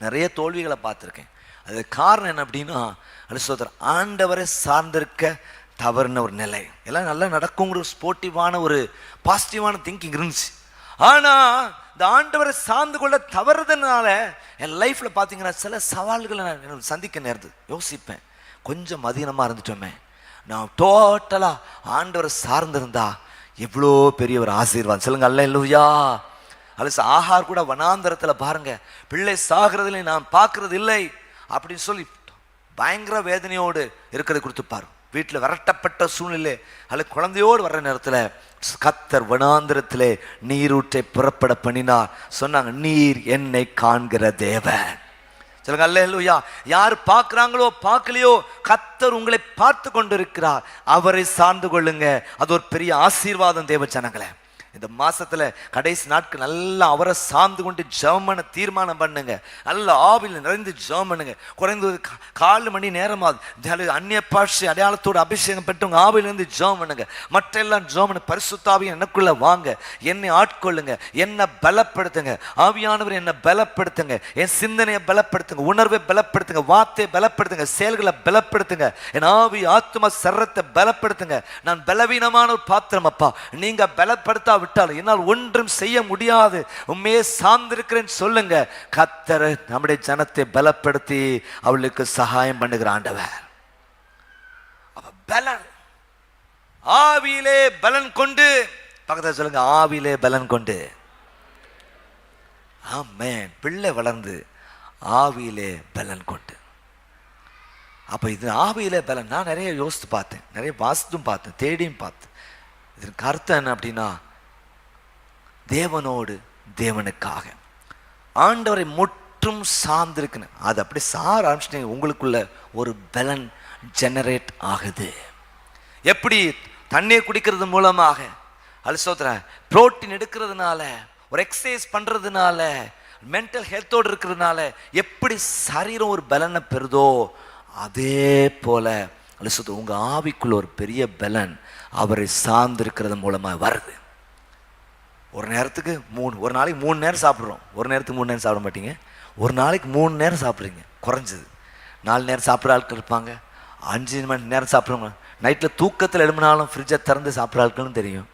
நிறைய தோல்விகளை பார்த்துருக்கேன். அது காரணம் என்ன அப்படின்னா சோதர ஆண்டவரை சார்ந்திருக்க தவறுன ஒரு நிலை. எல்லாம் நல்லா நடக்குங்கிற ஸ்போர்ட்டிவான ஒரு பாசிட்டிவான திங்கிங் இருந்துச்சு. ஆனா இந்த ஆண்டவரை சார்ந்து கொள்ள தவறுதுனால என் லைஃப்ல பாத்தீங்கன்னா சில சவால்களை நான் சந்திக்க நேர்ந்து யோசிப்பேன், கொஞ்சம் மதியனமாக இருந்துட்டோமே, நான் டோட்டலாக ஆண்டவரை சார்ந்திருந்தா எவ்வளோ பெரிய ஒரு ஆசீர்வாதம். சொல்லுங்க அல்லேலூயா. அலசு ஆகார் கூட வனாந்தரத்தில் பாருங்க, பிள்ளை சாகிறதுல நான் பார்க்கறது இல்லை அப்படின்னு சொல்லி பயங்கர வேதனையோடு இருக்கிறது கொடுத்துப்பார். வீட்டில் விரட்டப்பட்ட சூழ்நிலை அல்லது குழந்தையோடு வர்ற நேரத்தில் கர்த்தர் வனாந்தரத்திலே நீரூற்றை புறப்பட பண்ணினார். சொன்னாங்க, நீர் என்னை காண்கிற தேவன். சொல்லுங்க அல்லேலூயா. யார் பார்க்குறாங்களோ பார்க்கலையோ கர்த்தர் உங்களை பார்த்து கொண்டிருக்கிறார். அவரை சார்ந்து கொள்ளுங்க. அது ஒரு பெரிய ஆசீர்வாதம் தேவ ஜனங்களே. இந்த மாசத்துல கடைசி நாட்கள் நல்லா அவரை சார்ந்து கொண்டு ஜெபம் பண்ண தீர்மானம் பண்ணுங்க. நல்ல ஆவியில் நிறைந்து ஜெபம் பண்ணுங்க. குறைந்தது 4 மணி நேரமாவது அந்நிய பாஷை அடையாளத்தோடு அபிஷேகம் பெற்றவங்க ஆவியிலிருந்து ஜெபம் பண்ணுங்க. மற்ற எல்லாம் ஜெபம் பண்ண பரிசுத்தாவியை எனக்குள்ள வாங்க, என்னை ஆட்கொள்ளுங்க, என்னை பலப்படுத்துங்க. ஆவியானவர் என்னை பலப்படுத்துங்க, என் சிந்தனையை பலப்படுத்துங்க, உணர்வை பலப்படுத்துங்க, வார்த்தையை பலப்படுத்துங்க, செயல்களை பலப்படுத்துங்க, என் ஆவி ஆத்மா சரத்தை பலப்படுத்துங்க. நான் பலவீனமான ஒரு பாத்திரம் அப்பா, நீங்க பலப்படுத்தா விட்டாலும் என்னால் ஒன்றும் செய்ய முடியாது, உண்மையே சார்ந்திருக்கிறேன் சொல்லுங்க. கர்த்தர் நம்முடைய ஜனத்தை பலப்படுத்தி அவளுக்கு சகாயம் பண்ணுகிற ஆண்டவர். பலன் ஆவியிலே பலன் கொண்டு, பக்கத்தில் சொல்லுங்க, ஆவியிலே பலன் கொண்டு. ஆமென். பிள்ளை வளர்ந்து ஆவியிலே பலன் கொண்டு. அப்ப இது ஆவியிலே பலன். நான் நிறைய யோசித்து பார்த்தேன், நிறைய வாசித்தும் பார்த்தேன், தேடியும் பார்த்தேன். இதற்கு அர்த்தம் என்ன அப்படின்னா தேவனோடு தேவனுக்காக ஆண்டவரை முற்றும் சார்ந்திருக்கணும். அது அப்படி சார ஆரம்பிச்சிட்டீங்க, உங்களுக்குள்ள ஒரு பலன் ஜெனரேட் ஆகுது. எப்படி தண்ணீர் குடிக்கிறது மூலமாக, அல்சோத்ர புரோட்டீன் எடுக்கிறதுனால, ஒரு எக்ஸசைஸ் பண்றதுனால, மென்டல் ஹெல்த்தோடு இருக்கிறதுனால எப்படி சரீரம் ஒரு பலனை பெறுதோ அதே போல அல்சோத்ர உங்க ஆவிக்குள்ள ஒரு பெரிய பலன் அவரை சார்ந்திருக்கிறது மூலமா வருது. ஒரு நேரத்துக்கு ஒரு நாளைக்கு 3 நேரம் சாப்பிட்றோம். ஒரு நேரத்துக்கு 3 நேரம் சாப்பிட மாட்டீங்க, ஒரு நாளைக்கு 3 நேரம் சாப்பிட்றீங்க குறைஞ்சது. 4 நேரம் சாப்பிட்ற ஆட்கள் இருப்பாங்க, 5 மணி நேரம் சாப்பிட்றவங்க, நைட்டில் தூக்கத்தில் எழுப்பினாலும் ஃப்ரிட்ஜை திறந்து சாப்பிட்ற ஆட்களும் தெரியும்.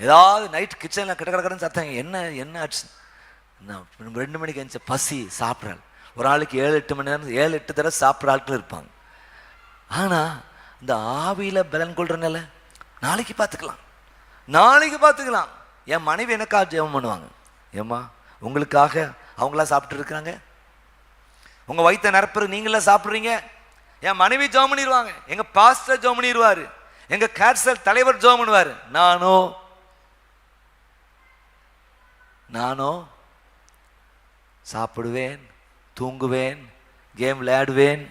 ஏதாவது நைட் கிச்சனில் கிடக்கடன்னு சாப்பிட்டாங்க, என்ன ஆச்சு, நான் 2 மணிக்கு எழுந்த பசி சாப்பிட்றாள். ஒரு ஆளுக்கு 7-8 மணி நேரம் 7-8 தடவை சாப்பிட்ற ஆட்கள் இருப்பாங்க. ஆனால் இந்த ஆவியில் பலன் கொள்கிற நிலை நாளைக்கு பார்த்துக்கலாம். என் மனைவி எனக்காக ஜெபம் பண்ணுவாங்க, ஏம்மா உங்களுக்காக அவங்களா சாப்பிட்டு இருக்கிறாங்க, உங்க வயிற்ற நிரப்புறது நீங்களா சாப்பிட்றீங்க. என் மனைவி ஜெபம் பண்ணிடுவாங்க, எங்க பாஸ்டர் ஜெபம் பண்ணிடுவாரு, எங்க கேன்சர் தலைவர் ஜெபம் பண்ணுவாரு. நானோ சாப்பிடுவேன், தூங்குவேன், கேம் விளையாடுவேன்,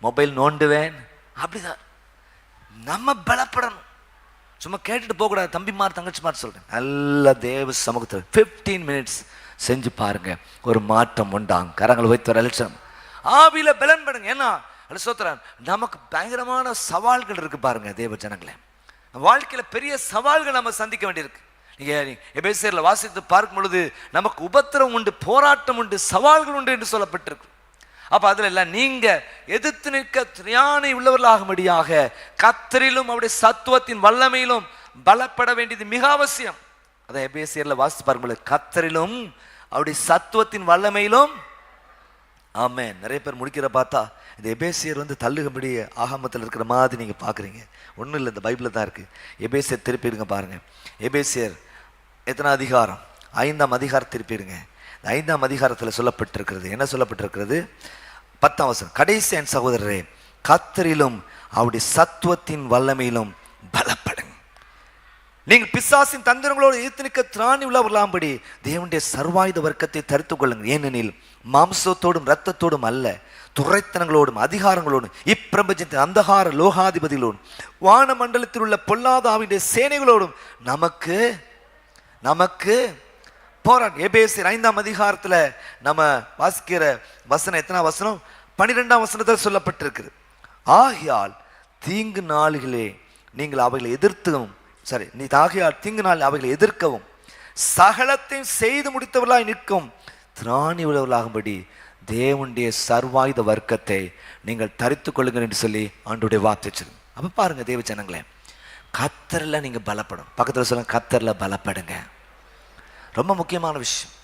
மொபைல் நோண்டுவேன். அப்படிதான் நம்ம பலப்படணும். சும்மா கேட்டுட்டு போகக்கூடாது. தம்பிமார் தங்கச்சிமார் சொல்கிறேன், நல்ல தேவ சமூகத்தில் 15 மினிட்ஸ் செஞ்சு பாருங்க, ஒரு மாற்றம் உண்டாங்க. கரங்களை வைத்து வர லட்சம் ஆவியில பலன் படுங்க. ஏன்னா அலுசோத்திரன் நமக்கு பயங்கரமான சவால்கள் இருக்கு பாருங்க தேவ ஜனங்களே. வாழ்க்கையில பெரிய சவால்கள் நம்ம சந்திக்க வேண்டியிருக்கு. நீங்க எபேசியர்ல வாசித்து பார்க்கும் பொழுது நமக்கு உபத்திரம் உண்டு, போராட்டம் உண்டு, சவால்கள் உண்டு என்று சொல்லப்பட்டிருக்கு. அப்ப அதுல எல்லாம் நீங்க எதிர்த்து நிற்க திராணி உள்ளவர்களாகும்படியாக கர்த்தரிலும் அவருடைய சத்துவத்தின் வல்லமையிலும் பலப்பட வேண்டியது மிக அவசியம். அதான் எபேசியர்ல வாசித்து பார்க்கும்போது கர்த்தரிலும் அவருடைய சத்துவத்தின் வல்லமையிலும். ஆமென். நிறைய பேர் முடிக்கிற பார்த்தா இந்த எபேசியர் தள்ளுகபடி ஆகாமத்தில் இருக்கிற மாதிரி நீங்க பாக்குறீங்க. ஒன்றும் இல்லை, இந்த பைபிளில் தான் இருக்கு. எபேசியர் திருப்பிடுங்க பாருங்க. எபேசியர் எத்தனை அதிகாரம்? 5ஆம் அதிகாரம் திருப்பிடுங்க. 5ஆம் அதிகாரத்தில் சொல்லப்பட்டிருக்கிறது என்ன சொல்லப்பட்டிருக்கிறது? 10ஆம் வசனம். கடைசி என் சகோதரரே, கர்த்தரிலும் அவருடைய சத்துவத்தின் வல்லமையிலும் பலப்படுங்க. நீங்கள் பிசாசின் தந்திரங்களோடு எதிர்த்து நிற்க திராணி உள்ளவர்களாம்படி தேவனுடைய சர்வாயுத வர்க்கத்தை தரித்துக் கொள்ளுங்கள். ஏனெனில் மாம்சத்தோடும் இரத்தத்தோடும் அல்ல, துரைத்தனங்களோடும் அதிகாரங்களோடும் இப்பிரபஞ்சத்தின் அந்தகார லோகாதிபதிகளோடும் வான மண்டலத்தில் உள்ள பொல்லாத ஆவியுடைய சேனைகளோடும் நமக்கு போராட்டம். எபேசியர் 5ஆம் அதிகாரத்தில் நம்ம வாசிக்கிற வசனம் எத்தனை வசனம்? 12ஆம் வசனத்தில் சொல்லப்பட்டிருக்கிறது. ஆகையால் தீங்கு நாளிகளே நீங்கள் அவைகளை எதிர்க்கவும் தீங்கு நாள் அவைகளை எதிர்க்கவும் சகலத்தையும் செய்து முடித்தவர்களாய் நிற்கும் திராணி உள்ளவர்களாகும்படி தேவனுடைய சர்வாயுத வர்க்கத்தை நீங்கள் தரித்துக் கொள்ளுங்கள் என்று சொல்லி ஆண்டவருடைய வார்த்தை சொல்லுங்க. அப்ப பாருங்க தேவ ஜனங்களே, கர்த்தர்ல நீங்க பலப்படும். பக்கத்துல சொல்லுங்க, கர்த்தர்ல பலப்படுங்க. ரொம்ப முக்கியமான விஷயம்.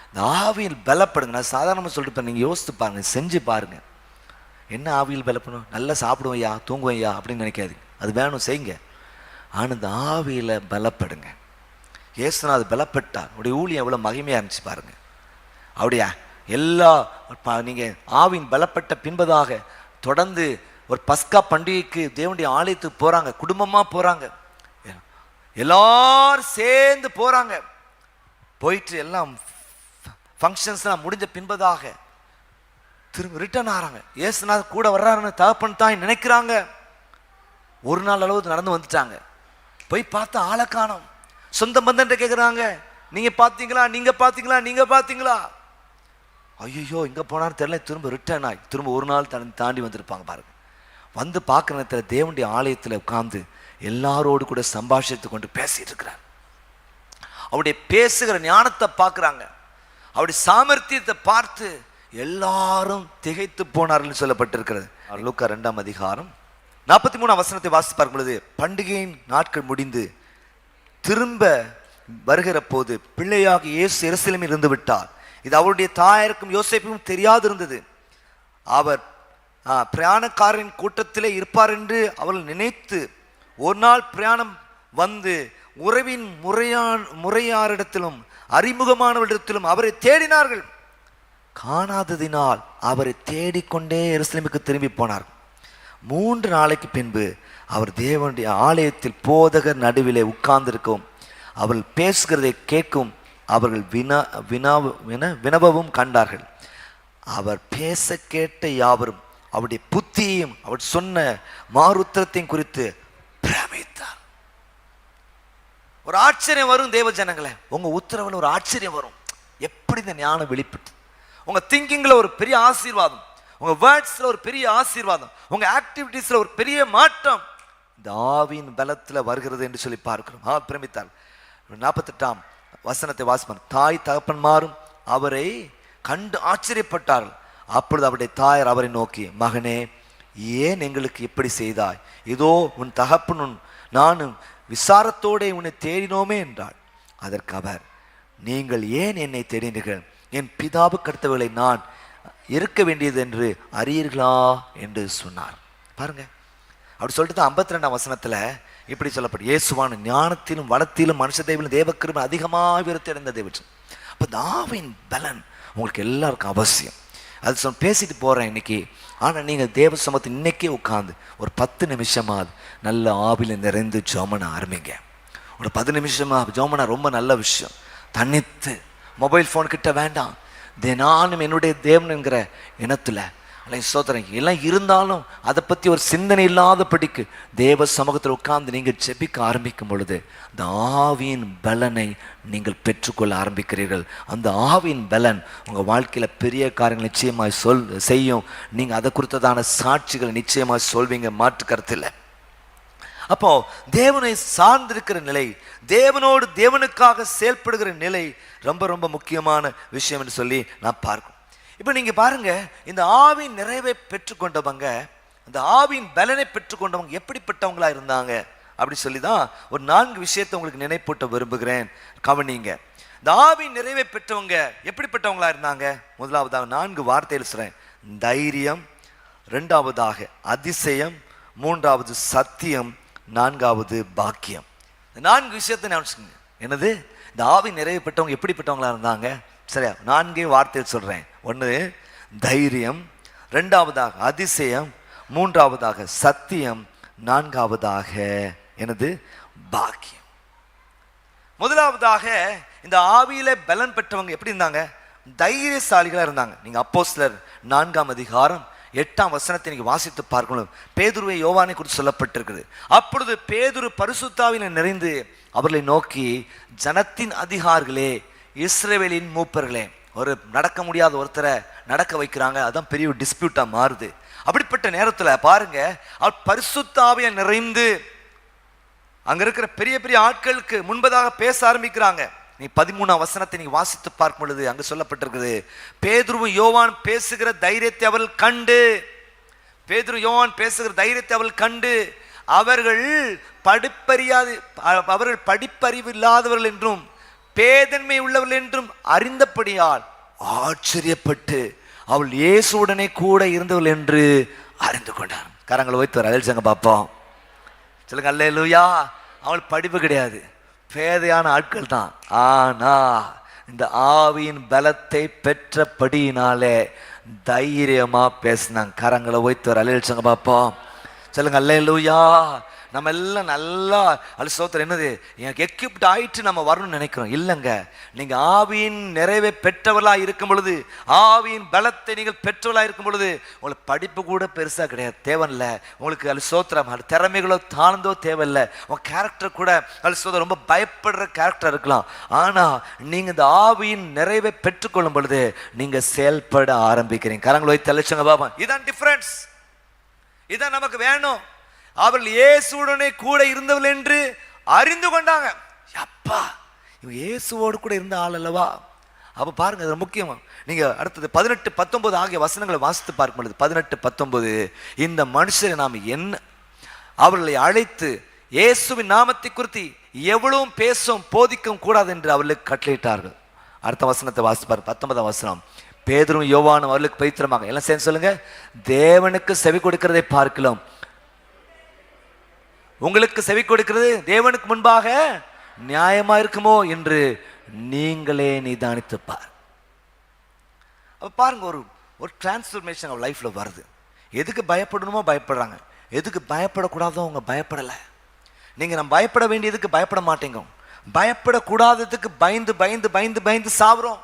இந்த ஆவியில் பலப்படுங்க. நான் சாதாரணமாக சொல்லிட்டு நீங்க யோசித்து பாருங்க, செஞ்சு பாருங்க. என்ன ஆவியில் பலப்படும்? நல்லா சாப்பிடுவையா, தூங்குவையா அப்படின்னு நினைக்காது. அது வேணும், செய்யுங்க. ஆனால் இந்த ஆவியில பலப்படுங்க. இயேசுநாதர் பலப்பட்டார். அவருடைய ஊழியம் எவ்வளவு மகிமையா இருந்துச்சு பாருங்க. அப்படியா எல்லா நீங்க ஆவின் பலப்பட்ட பின்பதாக தொடர்ந்து ஒரு பஸ்கா பண்டிகைக்கு தேவனுடைய ஆலயத்துக்கு போறாங்க, குடும்பமா போறாங்க, எல்லாரும் சேர்ந்து போறாங்க. போயிட்டு எல்லாம் ஃபங்க்ஷன்ஸ்லாம் முடிஞ்ச பின்பதாக திரும்ப ரிட்டர்ன் ஆகிறாங்க. இயேசுநாதர் கூட வர்றாருன்னு தகப்பன் தான் நினைக்கிறாங்க. ஒரு நாள் அளவு நடந்து வந்துட்டாங்க. போய் பார்த்தா ஆளை காணோம். சொந்த பந்தன்ட்ட கேட்குறாங்க, நீங்க பார்த்தீங்களா? ஐயோ இங்க போனான்னு தெரியல. திரும்ப ரிட்டர்ன் ஆகி திரும்ப ஒரு நாள் தாண்டி வந்திருப்பாங்க பாருங்க. வந்து பார்க்குற நேரத்தில் தேவனுடைய ஆலயத்தில் உட்கார்ந்து எல்லாரோடு கூட சம்பாஷித்து கொண்டு பேசிட்டு இருக்கிறார். அவருடைய பேசுகிற ஞானத்தை பார்க்குறாங்க. அவருடைய சாமர்த்தியத்தை பார்த்து எல்லாரும் திகைத்து போனார்கள் சொல்லப்பட்டிருக்கிறது. லூக்கா 2ஆம் அதிகாரம் 43ஆம் வசனத்தை வாசித்து பார்க்கும் பொழுது, பண்டிகையின் நாட்கள் முடிந்து திரும்ப வருகிற போது பிள்ளையாக இயேசு எருசலேமில் இருந்து விட்டார். இது அவருடைய தாயாருக்கும் யோசேப்புக்கும் தெரியாது இருந்தது. அவர் பிரயாணக்காரரின் கூட்டத்திலே இருப்பார் என்று அவர்கள் நினைத்து ஒரு நாள் பிரயாணம் வந்து உறவின் முறையாரிடத்திலும் அறிமுகமானவரிடத்திலும் அவரை தேடினார்கள். காணாததினால் அவரை தேடிக்கொண்டே எருசலேமுக்கு திரும்பி போனார். 3 நாளைக்கு பின்பு அவர் தேவனுடைய ஆலயத்தில் போதகர் நடுவிலே உட்கார்ந்திருக்கவும் அவர்கள் பேசுகிறதை கேட்கும் அவர்கள் வினவவும் கண்டார்கள். அவர் பேச கேட்ட யாவரும் அவருடைய புத்தியையும் அவர் சொன்ன மாருத்திரத்தையும் குறித்து பிரமித்தார். ஒரு ஆச்சரியம் வரும் தேவ ஜனங்களே, உங்க உத்தரவுல ஒரு ஆச்சரியம் வரும். எப்படி இந்த ஞானம் வெளிப்பட்டு? உங்க திங்கிங்ல ஒரு பெரிய ஆசீர்வாதம், உங்க வேர்ட்ஸ்ல ஒரு பெரிய ஆசீர்வாதம், உங்க ஆக்டிவிட்டீஸ்ல ஒரு பெரிய மாற்றம் இந்த ஆவியின் பலத்துல வருகிறது என்று சொல்லி பார்க்கிறோம். பிரமித்தார். 48ஆம் வசனத்தை வாசிப்பார். தாய் தகப்பன்மாரும் அவரை கண்டு ஆச்சரியப்பட்டார்கள். அப்பொழுது அவருடைய தாயார் அவரை நோக்கி, மகனே, ஏன் எங்களுக்கு இப்படி செய்தாய்? இதோ உன் தகப்பனும் நானும் விசாரத்தோടെ உன்னை தேடினோமே என்றாள். அதற்கு அவர், நீங்கள் ஏன் என்னை தேடினீர்கள்? என் பிதாவுக்கு அடுத்தவர்களை நான் இருக்க வேண்டியது என்று அறியீர்களா என்று சொன்னார். பாருங்க, அப்படி சொல்லிட்டு தான் 52ஆம் வசனத்துல இப்படி சொல்லப்படும், இயேசுவான ஞானத்திலும் வளத்திலும் மனுஷ தெய்வத்திலும் தேவக்கிருபை அதிகமாக விருத்தி அடைந்த தேவன். அப்போ தாவின் பலன் உங்களுக்கு எல்லாருக்கும் அவசியம். அது பேசிட்டு போறேன் இன்னைக்கு. ஆனால் நீங்கள் தேவ சமூகத்தை இன்னைக்கே உட்காந்து ஒரு 10 நிமிஷமாவது நல்ல ஆவில நிறைந்து ஜோமனை ஆரம்பிங்க. ஒரு 10 நிமிஷமா ஜோமனா ரொம்ப நல்ல விஷயம். தனித்து மொபைல் ஃபோன் கிட்ட வேண்டாம். நானும் என்னுடைய தேவன் என்கிற இனத்துல ஸ்தோத்திரம். எல்லாம் இருந்தாலும் அதை பற்றி ஒரு சிந்தனை இல்லாதபடிக்கு தேவ சமூகத்தில் உட்கார்ந்து நீங்கள் ஜெபிக்க ஆரம்பிக்கும் பொழுது அந்த ஆவியின் பலனை நீங்கள் பெற்றுக்கொள்ள ஆரம்பிக்கிறீர்கள். அந்த ஆவியின் பலன் உங்கள் வாழ்க்கையில் பெரிய காரியங்கள் நிச்சயமாக செய்யும். நீங்கள் அதை குறித்ததான சாட்சிகள் நிச்சயமாக சொல்வீங்க, மாற்று கருத்தில். அப்போ தேவனை சார்ந்திருக்கிற நிலை, தேவனோடு தேவனுக்காக செயல்படுகிற நிலை ரொம்ப ரொம்ப முக்கியமான விஷயம் என்று சொல்லி நான் பார்க்கணும். இப்போ நீங்க பாருங்க, இந்த ஆவியின் நிறைவை பெற்றுக்கொண்டவங்க, இந்த ஆவியின் பலனை பெற்றுக்கொண்டவங்க எப்படிப்பட்டவங்களா இருந்தாங்க அப்படி சொல்லி தான் ஒரு 4 விஷயத்தை உங்களுக்கு நினைப்பூட்ட விரும்புகிறேன். கவனிங்க. இந்த ஆவியின் நிறைவை பெற்றவங்க எப்படிப்பட்டவங்களா இருந்தாங்க? முதலாவதாக 4 வார்த்தைகள் சொல்றேன். தைரியம், 2வது அதிசயம், 3வது சத்தியம், 4வது பாக்கியம். இந்த 4 விஷயத்தை நினைச்சுங்க. என்னது? இந்த ஆவி நிறைவு பெற்றவங்க எப்படிப்பட்டவங்களா இருந்தாங்க? சரியா? 4 வார்த்தைகள் சொல்றேன். 1 தைரியம், 2வது அதிசயம், 3வது சத்தியம், 4வது என்னது? பாக்கியம். முதலாவதாக இந்த ஆவியில பலன் பெற்றவங்க எப்படி இருந்தாங்க? தைரியசாலிகளா இருந்தாங்க. நீங்க அப்போஸ்தலர் 4ஆம் அதிகாரம் 8ஆம் வசனத்தை நீங்க வாசித்து பார்க்கணும். பேதுருவை யோவானை குறித்து சொல்லப்பட்டிருக்குது. அப்பொழுது பேதுரு பரிசுத்தாவிலே நிறைந்து அவர்களை நோக்கி, ஜனத்தின் அதிகாரிகளே, இஸ்ரவேலின் மூப்பர்களே. ஒரு நடக்க முடியாத ஒருத்தரை நடக்க வைக்கிறாங்க, அதான் பெரிய டிஸ்பியூட்டா மாறுது. அப்படிப்பட்ட நேரத்துல பாருங்க, அவர் பரிசுத்தாவிலே நிறைந்து அங்க இருக்கிற பெரிய பெரிய ஆட்களுக்கு முன்பதாக பேச ஆரம்பிக்கிறாங்க. நீ 13ஆம் வசனத்தை நீ வாசித்து பார்க்கும் பொழுது அங்கு சொல்லப்பட்டிருக்குது, பேதுருவும் யோவான் பேசுகிற தைரியத்தை அவர்கள் கண்டு, பேதுரு யோவான் பேசுகிற தைரியத்தை அவர்கள் கண்டு, அவர்கள் படிப்பறிவு இல்லாதவர்கள் என்றும் பேதன்மை உள்ளவர்கள் என்றும் அறிந்தபடியால் ஆச்சரியப்பட்டு அவள் இயேசுவுடனே கூட இருந்தவள் என்று அறிந்து கொண்டார். கரங்களை வைத்து வர அழிச்சங்க பார்ப்போம். சொல்லுங்க அல்லேலூயா. அவள் படிப்பு கிடையாது, பேதையான ஆட்கள் தான். ஆனா இந்த ஆவியின் பலத்தை பெற்றபடியினாலே தைரியமா பேசினாங்க. கரங்களை வைத்து வர அழிச்சங்க பார்ப்போம். சொல்லுங்க அல்லேலூயா. நம்ம எல்லாம் நல்லா ஸ்தோத்திரம். என்னது? எனக்கு எக்யூப்ட் ஆயிட்டு நம்ம வரணும்னு நினைக்கிறோம். இல்லைங்க, நீங்க ஆவியின் நிறைவை பெற்றவர்களா இருக்கும் பொழுது, ஆவியின் பலத்தை நீங்கள் பெற்றவர்களா இருக்கும் பொழுது, உங்களுக்கு படிப்பு கூட பெருசா கிடையாது, தேவையில்லை. உங்களுக்கு ஸ்தோத்திரம் திறமைகளோ தாழ்ந்தோ தேவையில்லை. உங்க கேரக்டர் கூட ஸ்தோத்திரம் ரொம்ப பயப்படுற கேரக்டர் இருக்கலாம். ஆனா நீங்க இந்த ஆவியின் நிறைவை பெற்றுக்கொள்ளும் பொழுது நீங்க செயல்பட ஆரம்பிக்கிறீங்க. கரங்களை வைத்து அழைச்சங்க பாபா. இதான் டிஃபரன்ஸ், இதான் நமக்கு வேணும். அவர்கள் இயேசுவுடனே கூட இருந்தவர்கள் என்று அறிந்து கொண்டாங்க. அப்பா, இவன் இயேசுவோடு கூட இருந்த ஆள் அல்லவா? அப்ப பாருங்க, அது முக்கியம். நீங்க அடுத்தது 18, 19 ஆகிய வசனங்களை வாசித்து பார்க்கும் பொழுது 18, 19 இந்த மனுஷரை நாம் என்ன அவர்களை அழைத்து இயேசுவின் நாமத்தை குறித்து எவ்வளவும் பேசும் போதிக்கவும் கூடாது என்று அவர்களுக்கு கட்டளையிட்டார்கள். அடுத்த வசனத்தை வாசிப்பார். 19ஆம் வசனம். பேதுரும் யோவானும் அவர்களுக்கு பயித்திரமாக எல்லாம் சேர்ந்து சொல்லுங்க, தேவனுக்கு செவி கொடுக்கிறதை பார்க்கலாம் உங்களுக்கு செவி கொடுக்கிறது தேவனுக்கு முன்பாக நியாயமா இருக்குமோ என்று நீங்களே நிதானித்து பார். அப்ப பாருங்க, ஒரு டிரான்ஸ்ஃபர்மேஷன் அவங்க லைஃப்ல வருது. எதுக்கு பயப்படணுமோ பயப்படுறாங்க, எதுக்கு பயப்படக்கூடாதோ அவங்க பயப்படலை. நீங்க நம்ம பயப்பட வேண்டியதுக்கு பயப்பட மாட்டேங்க, பயப்படக்கூடாததுக்கு பயந்து பயந்து பயந்து பயந்து சாவுறோம்.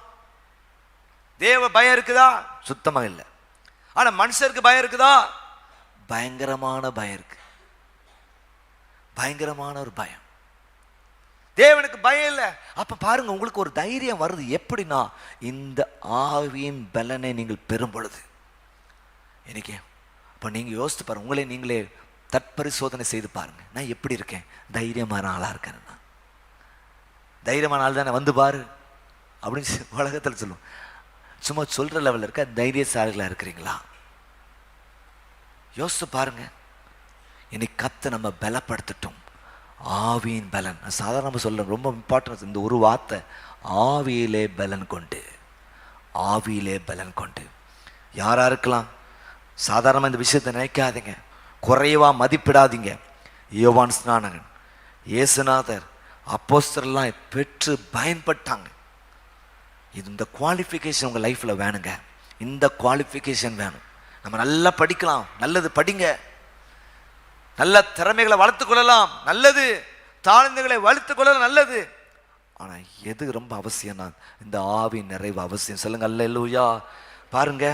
தேவ பயம் இருக்குதா? சுத்தமா இல்லை. ஆனா மனுஷருக்கு பயம் இருக்குதா? பயங்கரமான பயம் இருக்கு, பயங்கரமான ஒரு பயம். தேவனுக்கு பயம் இல்லை. அப்ப பாருங்க, உங்களுக்கு ஒரு தைரியம் வருது. எப்படின்னா, இந்த ஆவியின் பலனை நீங்கள் பெறும் பொழுது. இன்னைக்கு அப்ப நீங்க யோசித்து பாருங்க, உங்களே நீங்களே தற்பரிசோதனை செய்து பாருங்க. நான் எப்படி இருக்கேன்? தைரியமான ஆளா இருக்கேன். தைரியமான ஆள் தானே, வந்து பாரு அப்படின்னு உலகத்தில் சொல்லுவோம். சும்மா சொல்ற லெவலில் இருக்க தைரியசாலிகளா இருக்கிறீங்களா? யோசித்து பாருங்க. இன்னைக்கு கத்தை நம்ம பலப்படுத்தட்டும். ஆவியின் பலன் சாதாரண சொல்ல ரொம்ப இம்பார்ட்டன்ஸ். இந்த ஒரு வார்த்தை, ஆவியிலே பலன் கொண்டு, ஆவியிலே பலன் கொண்டு. யாரா இருக்கலாம், சாதாரணமாக இந்த விஷயத்தை நினைக்காதீங்க, குறைவா மதிப்பிடாதீங்க. யோவான் ஸ்நானகன், இயேசுநாதர், அப்போஸ்தலர்லாம் பெற்று பயன்பட்டாங்க. இந்த குவாலிஃபிகேஷன் உங்கள் லைஃப்பில் வேணுங்க. இந்த குவாலிஃபிகேஷன் வேணும். நம்ம நல்லா படிக்கலாம், நல்லது படிங்க, நல்ல திறமைகளை வளர்த்து கொள்ளலாம், நல்லது. தாழ்ந்துகளை வளர்த்து கொள்ளலாம், நல்லது. ஆனா எது ரொம்ப அவசியம்னா இந்த ஆவி நிறைவு அவசியம். சொல்லுங்க அல்லேலூயா. பாருங்க,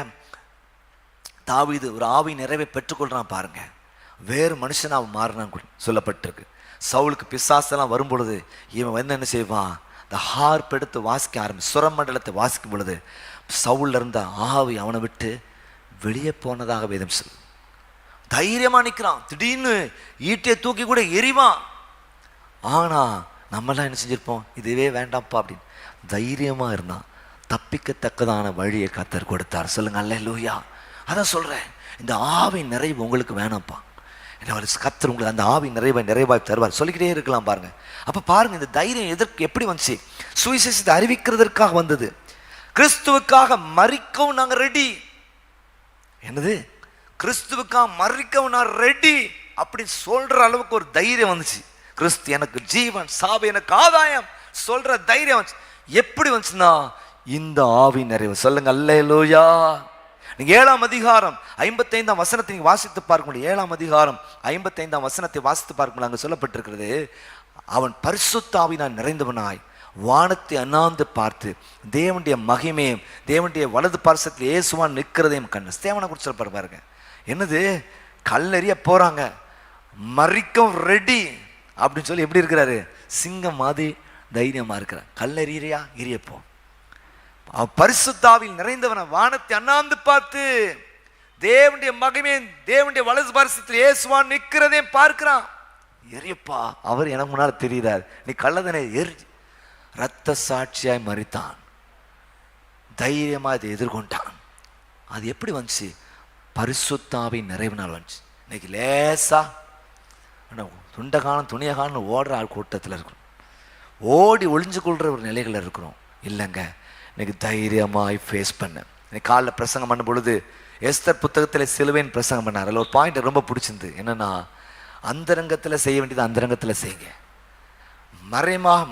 தாவீது ஒரு ஆவி நிறைவை பெற்றுக்கொள்றான் பாருங்க. வேறு மனுஷன் அவன் மாறினான் சொல்லப்பட்டிருக்கு. சவுலுக்கு பிசாசெல்லாம் வரும் பொழுது இவன் வந்து என்ன செய்வான், இந்த ஹார்ப் எடுத்து வாசிக்க சுரமண்டலத்தை வாசிக்கும் பொழுது சவுல்ல இருந்த ஆவி அவனை விட்டு வெளியே போனதாக வேதம் சொல்லு. தைரியமா நிற்கிறான். திடீர்னு ஈட்டியை தூக்கி கூட எறிவான். ஆனா நம்மளாம் என்ன செஞ்சிருப்போம், இதுவே வேண்டாம்ப்பா அப்படின்னு தைரியமா இருந்தான். தப்பிக்கத்தக்கதான வழியை கர்த்தர் கொடுத்தார். சொல்லுங்க அல்லேலூயா. அதான் சொல்றேன், இந்த ஆவி நிறைவு உங்களுக்கு வேணாம்ப்பா. கர்த்தர் உங்களுக்கு அந்த ஆவி நிறைவாய் தருவார். சொல்லிக்கிட்டே இருக்கலாம் பாருங்க. அப்ப பாருங்க, இந்த தைரியம் எதற்கு எப்படி வந்துச்சு? சுவிசேஷத்தை அறிவிக்கிறதற்காக வந்தது. கிறிஸ்துவுக்காக மரிக்கவும் நாங்க ரெடி. என்னது, கிறிஸ்துவுக்காக மரிக்கவும் நான் ரெடி அப்படின்னு சொல்ற அளவுக்கு ஒரு தைரியம் வந்துச்சு. கிறிஸ்து எனக்கு ஜீவன், சாவு எனக்கு ஆதாயம் சொல்ற தைரியம் வந்துச்சு. எப்படி வந்துச்சுன்னா இந்த ஆவி நிறைவு. சொல்லுங்க அல்லேலூயா. நீங்க 7ஆம் அதிகாரம் 55ஆம் வசனத்தை நீங்க வாசித்து பார்க்க முடியும். 7ஆம் அதிகாரம் 55ஆம் வசனத்தை வாசித்து பார்க்க முடியும். அங்க சொல்லப்பட்டிருக்கிறது, அவன் பரிசுத்த ஆவியினால் நிறைந்தவனாய் வானத்தை அண்ணாந்து பார்த்து தேவனுடைய மகிமையும் தேவனுடைய வலது பார்சத்தில் இயேசுவான் நிற்கிறதையும் கண்டு. ஸ்தேவனை குறித்து சொல்ல பாருங்க. என்னது, கல்லெறிய போறாங்க, மரிக்கும் ரெடி அப்படின்னு சொல்லி எப்படி இருக்கிறாரு, சிங்கம் மாதிரி தைரியமா இருக்கிறார். கல்லெறியா எரியப்போ. பரிசுத்தாவில் நிறைந்தவன வானத்தை அண்ணாந்து பார்த்து தேவனுடைய மகிமையும் தேவனுடைய வலது பார்சத்தில் இயேசுவான் நிற்கிறதையும் பார்க்கிறான். எரியப்பா, அவர் எனக்கு முன்னால தெரிகிறார். நீ கள்ளதனை எரி. இரத்த சாட்சியாய் மரித்தான். தைரியமா இதை எதிர்கொண்டான். அது எப்படி வந்துச்சு? பரிசுத்தாவின் நிறைவினால் வந்துச்சு. இன்னைக்கு லேசா துண்டகானம் துணியகானம் ஓடுற ஆள் கூட்டத்தில் இருக்கிறோம். ஓடி ஒளிஞ்சு கொள்ற ஒரு நிலைகளில் இருக்கிறோம். இல்லைங்க, இன்னைக்கு தைரியமாய் ஃபேஸ் பண்ண. இன்னைக்கு காலைல பிரசங்கம் பண்ணும் பொழுது எஸ்தர் புத்தகத்தில் சிலுவையின் பிரசங்கம் பண்ணார். அதில் ஒரு பாயிண்ட் ரொம்ப பிடிச்சிருந்து. என்னன்னா, அந்தரங்கத்தில் செய்ய வேண்டியது அந்தரங்கத்தில் செய்யுங்க.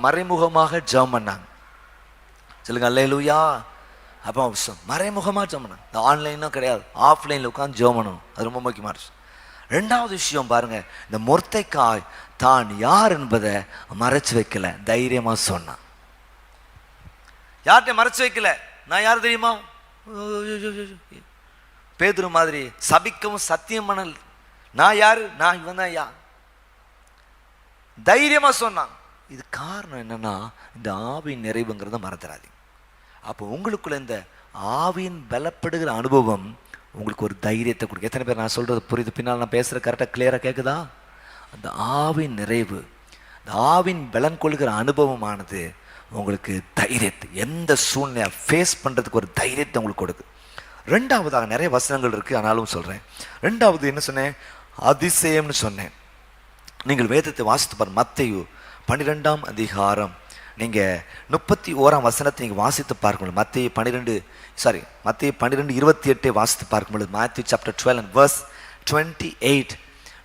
மறைமுகமாக ஜெபம் பண்ணாங்க. சொல்லுங்க அல்லேலூயா. அப்போ மறைமுகமாக ஜெபம் பண்ணாங்க. இந்த ஆன்லைனும் கிடையாது, ஆஃப்லைனில் உட்காந்து ஜெபம் பண்ணணும். அது ரொம்ப முக்கியமாக இருந்துச்சு. 2வது விஷயம் பாருங்க, இந்த மொர்தெக்காய் தான் யார் என்பதை மறைச்சு வைக்கல, தைரியமா சொன்னான். யார்கிட்ட மறைச்சு வைக்கல. நான் யார் தெரியுமா, பேதுரு மாதிரி சபிக்கவும் சத்தியம் பண்ணல. நான் யாரு, நான் இவன் தான் யா, தைரியமா சொன்னான். இது காரணம் என்னன்னா, இந்த ஆவியின் நிறைவுங்கிறத மறந்துடாதீங்க. அப்போ உங்களுக்குள்ள இந்த ஆவியின் பலப்படுகிற அனுபவம் உங்களுக்கு ஒரு தைரியத்தை கொடுக்கும். எத்தனை பேர் நான் சொல்றது புரியுது? பின்னால் நான் பேசுற கரெக்டாக கிளியரா கேட்குதா? அந்த ஆவின் நிறைவு, அந்த ஆவின் பலன் கொள்கிற அனுபவமானது உங்களுக்கு தைரியத்தை, எந்த சூழ்நிலையை ஃபேஸ் பண்றதுக்கு ஒரு தைரியத்தை உங்களுக்கு கொடுக்கு. 2வதாக நிறைய வசனங்கள் இருக்கு, ஆனாலும் சொல்றேன். 2வது என்ன சொன்னேன்? அதிசயம்னு சொன்னேன். நீங்கள் வேதத்தை வாசித்து பாருங்க. மத்தேயு 12ஆம் அதிகாரம் நீங்க 31ஆம் வசனத்தை நீங்க வாசித்து பார்க்கணும். மத்தேயு 12:28 வாசித்து பார்க்கும்பொழுது, Matthew chapter 12 and verse 28,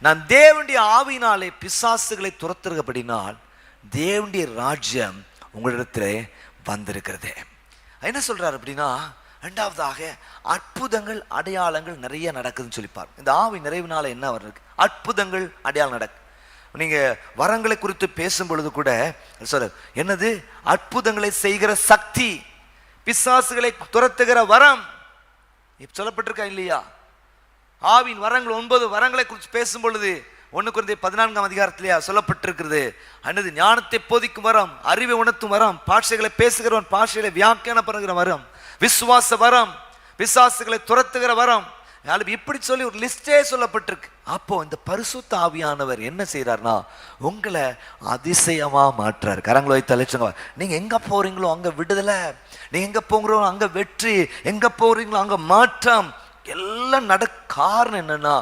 நான் தேவனுடைய ஆவியினாலே பிசாசுகளை துரத்துகிறபடினால் தேவனுடைய ராஜ்யம் உங்களிடத்திலே வந்திருக்கிறது. என்ன சொல்றாரு அப்படின்னா, 2வதாக அற்புதங்கள் அடையாளங்கள் நிறைய நடக்குதுன்னு சொல்லிப்பார். இந்த ஆவி நிறைவினால என்ன வருது? அற்புதங்கள் அடையாளம் நடக்கு. நீங்க வரங்களை குறித்து பேசும் பொழுது கூட சொல்ற, என்னது, அற்புதங்களை செய்கிற சக்தி, பிசாசுகளை துரத்துகிற வரம் சொல்லப்பட்டிருக்கா இல்லையா? ஆவின் வரங்கள் 9 வரங்களை குறித்து பேசும் பொழுது 1 கொரிந்தியர் 14ஆம் அதிகாரத்திலேயே சொல்லப்பட்டிருக்கிறது. அன்னது ஞானத்தை போதிக்கும் வரம், அறிவை உணர்த்தும் வரம், பாஷைகளை பேசுகிறவன் பாஷைகளை வியாக்கியானம் பண்ணுகிற வரம், விசுவாச வரம், பிசாசுகளை துரத்துகிற வரம், இப்படி சொல்லி ஒரு லிஸ்டே சொல்லப்பட்டிருக்கு. அப்போ இந்த பரிசுத்த ஆவியானவர் என்ன செய்யறாருன்னா, உங்களை அதிசயமா மாற்றாரு. கரங்களை வைத்து அழைச்சுங்க. நீங்க எங்க போறீங்களோ அங்க விடுதலை, நீங்க எங்க போகிறோம் அங்க வெற்றி, எங்க போறீங்களோ அங்க மாற்றம் எல்லாம் காரணம் என்னன்னா,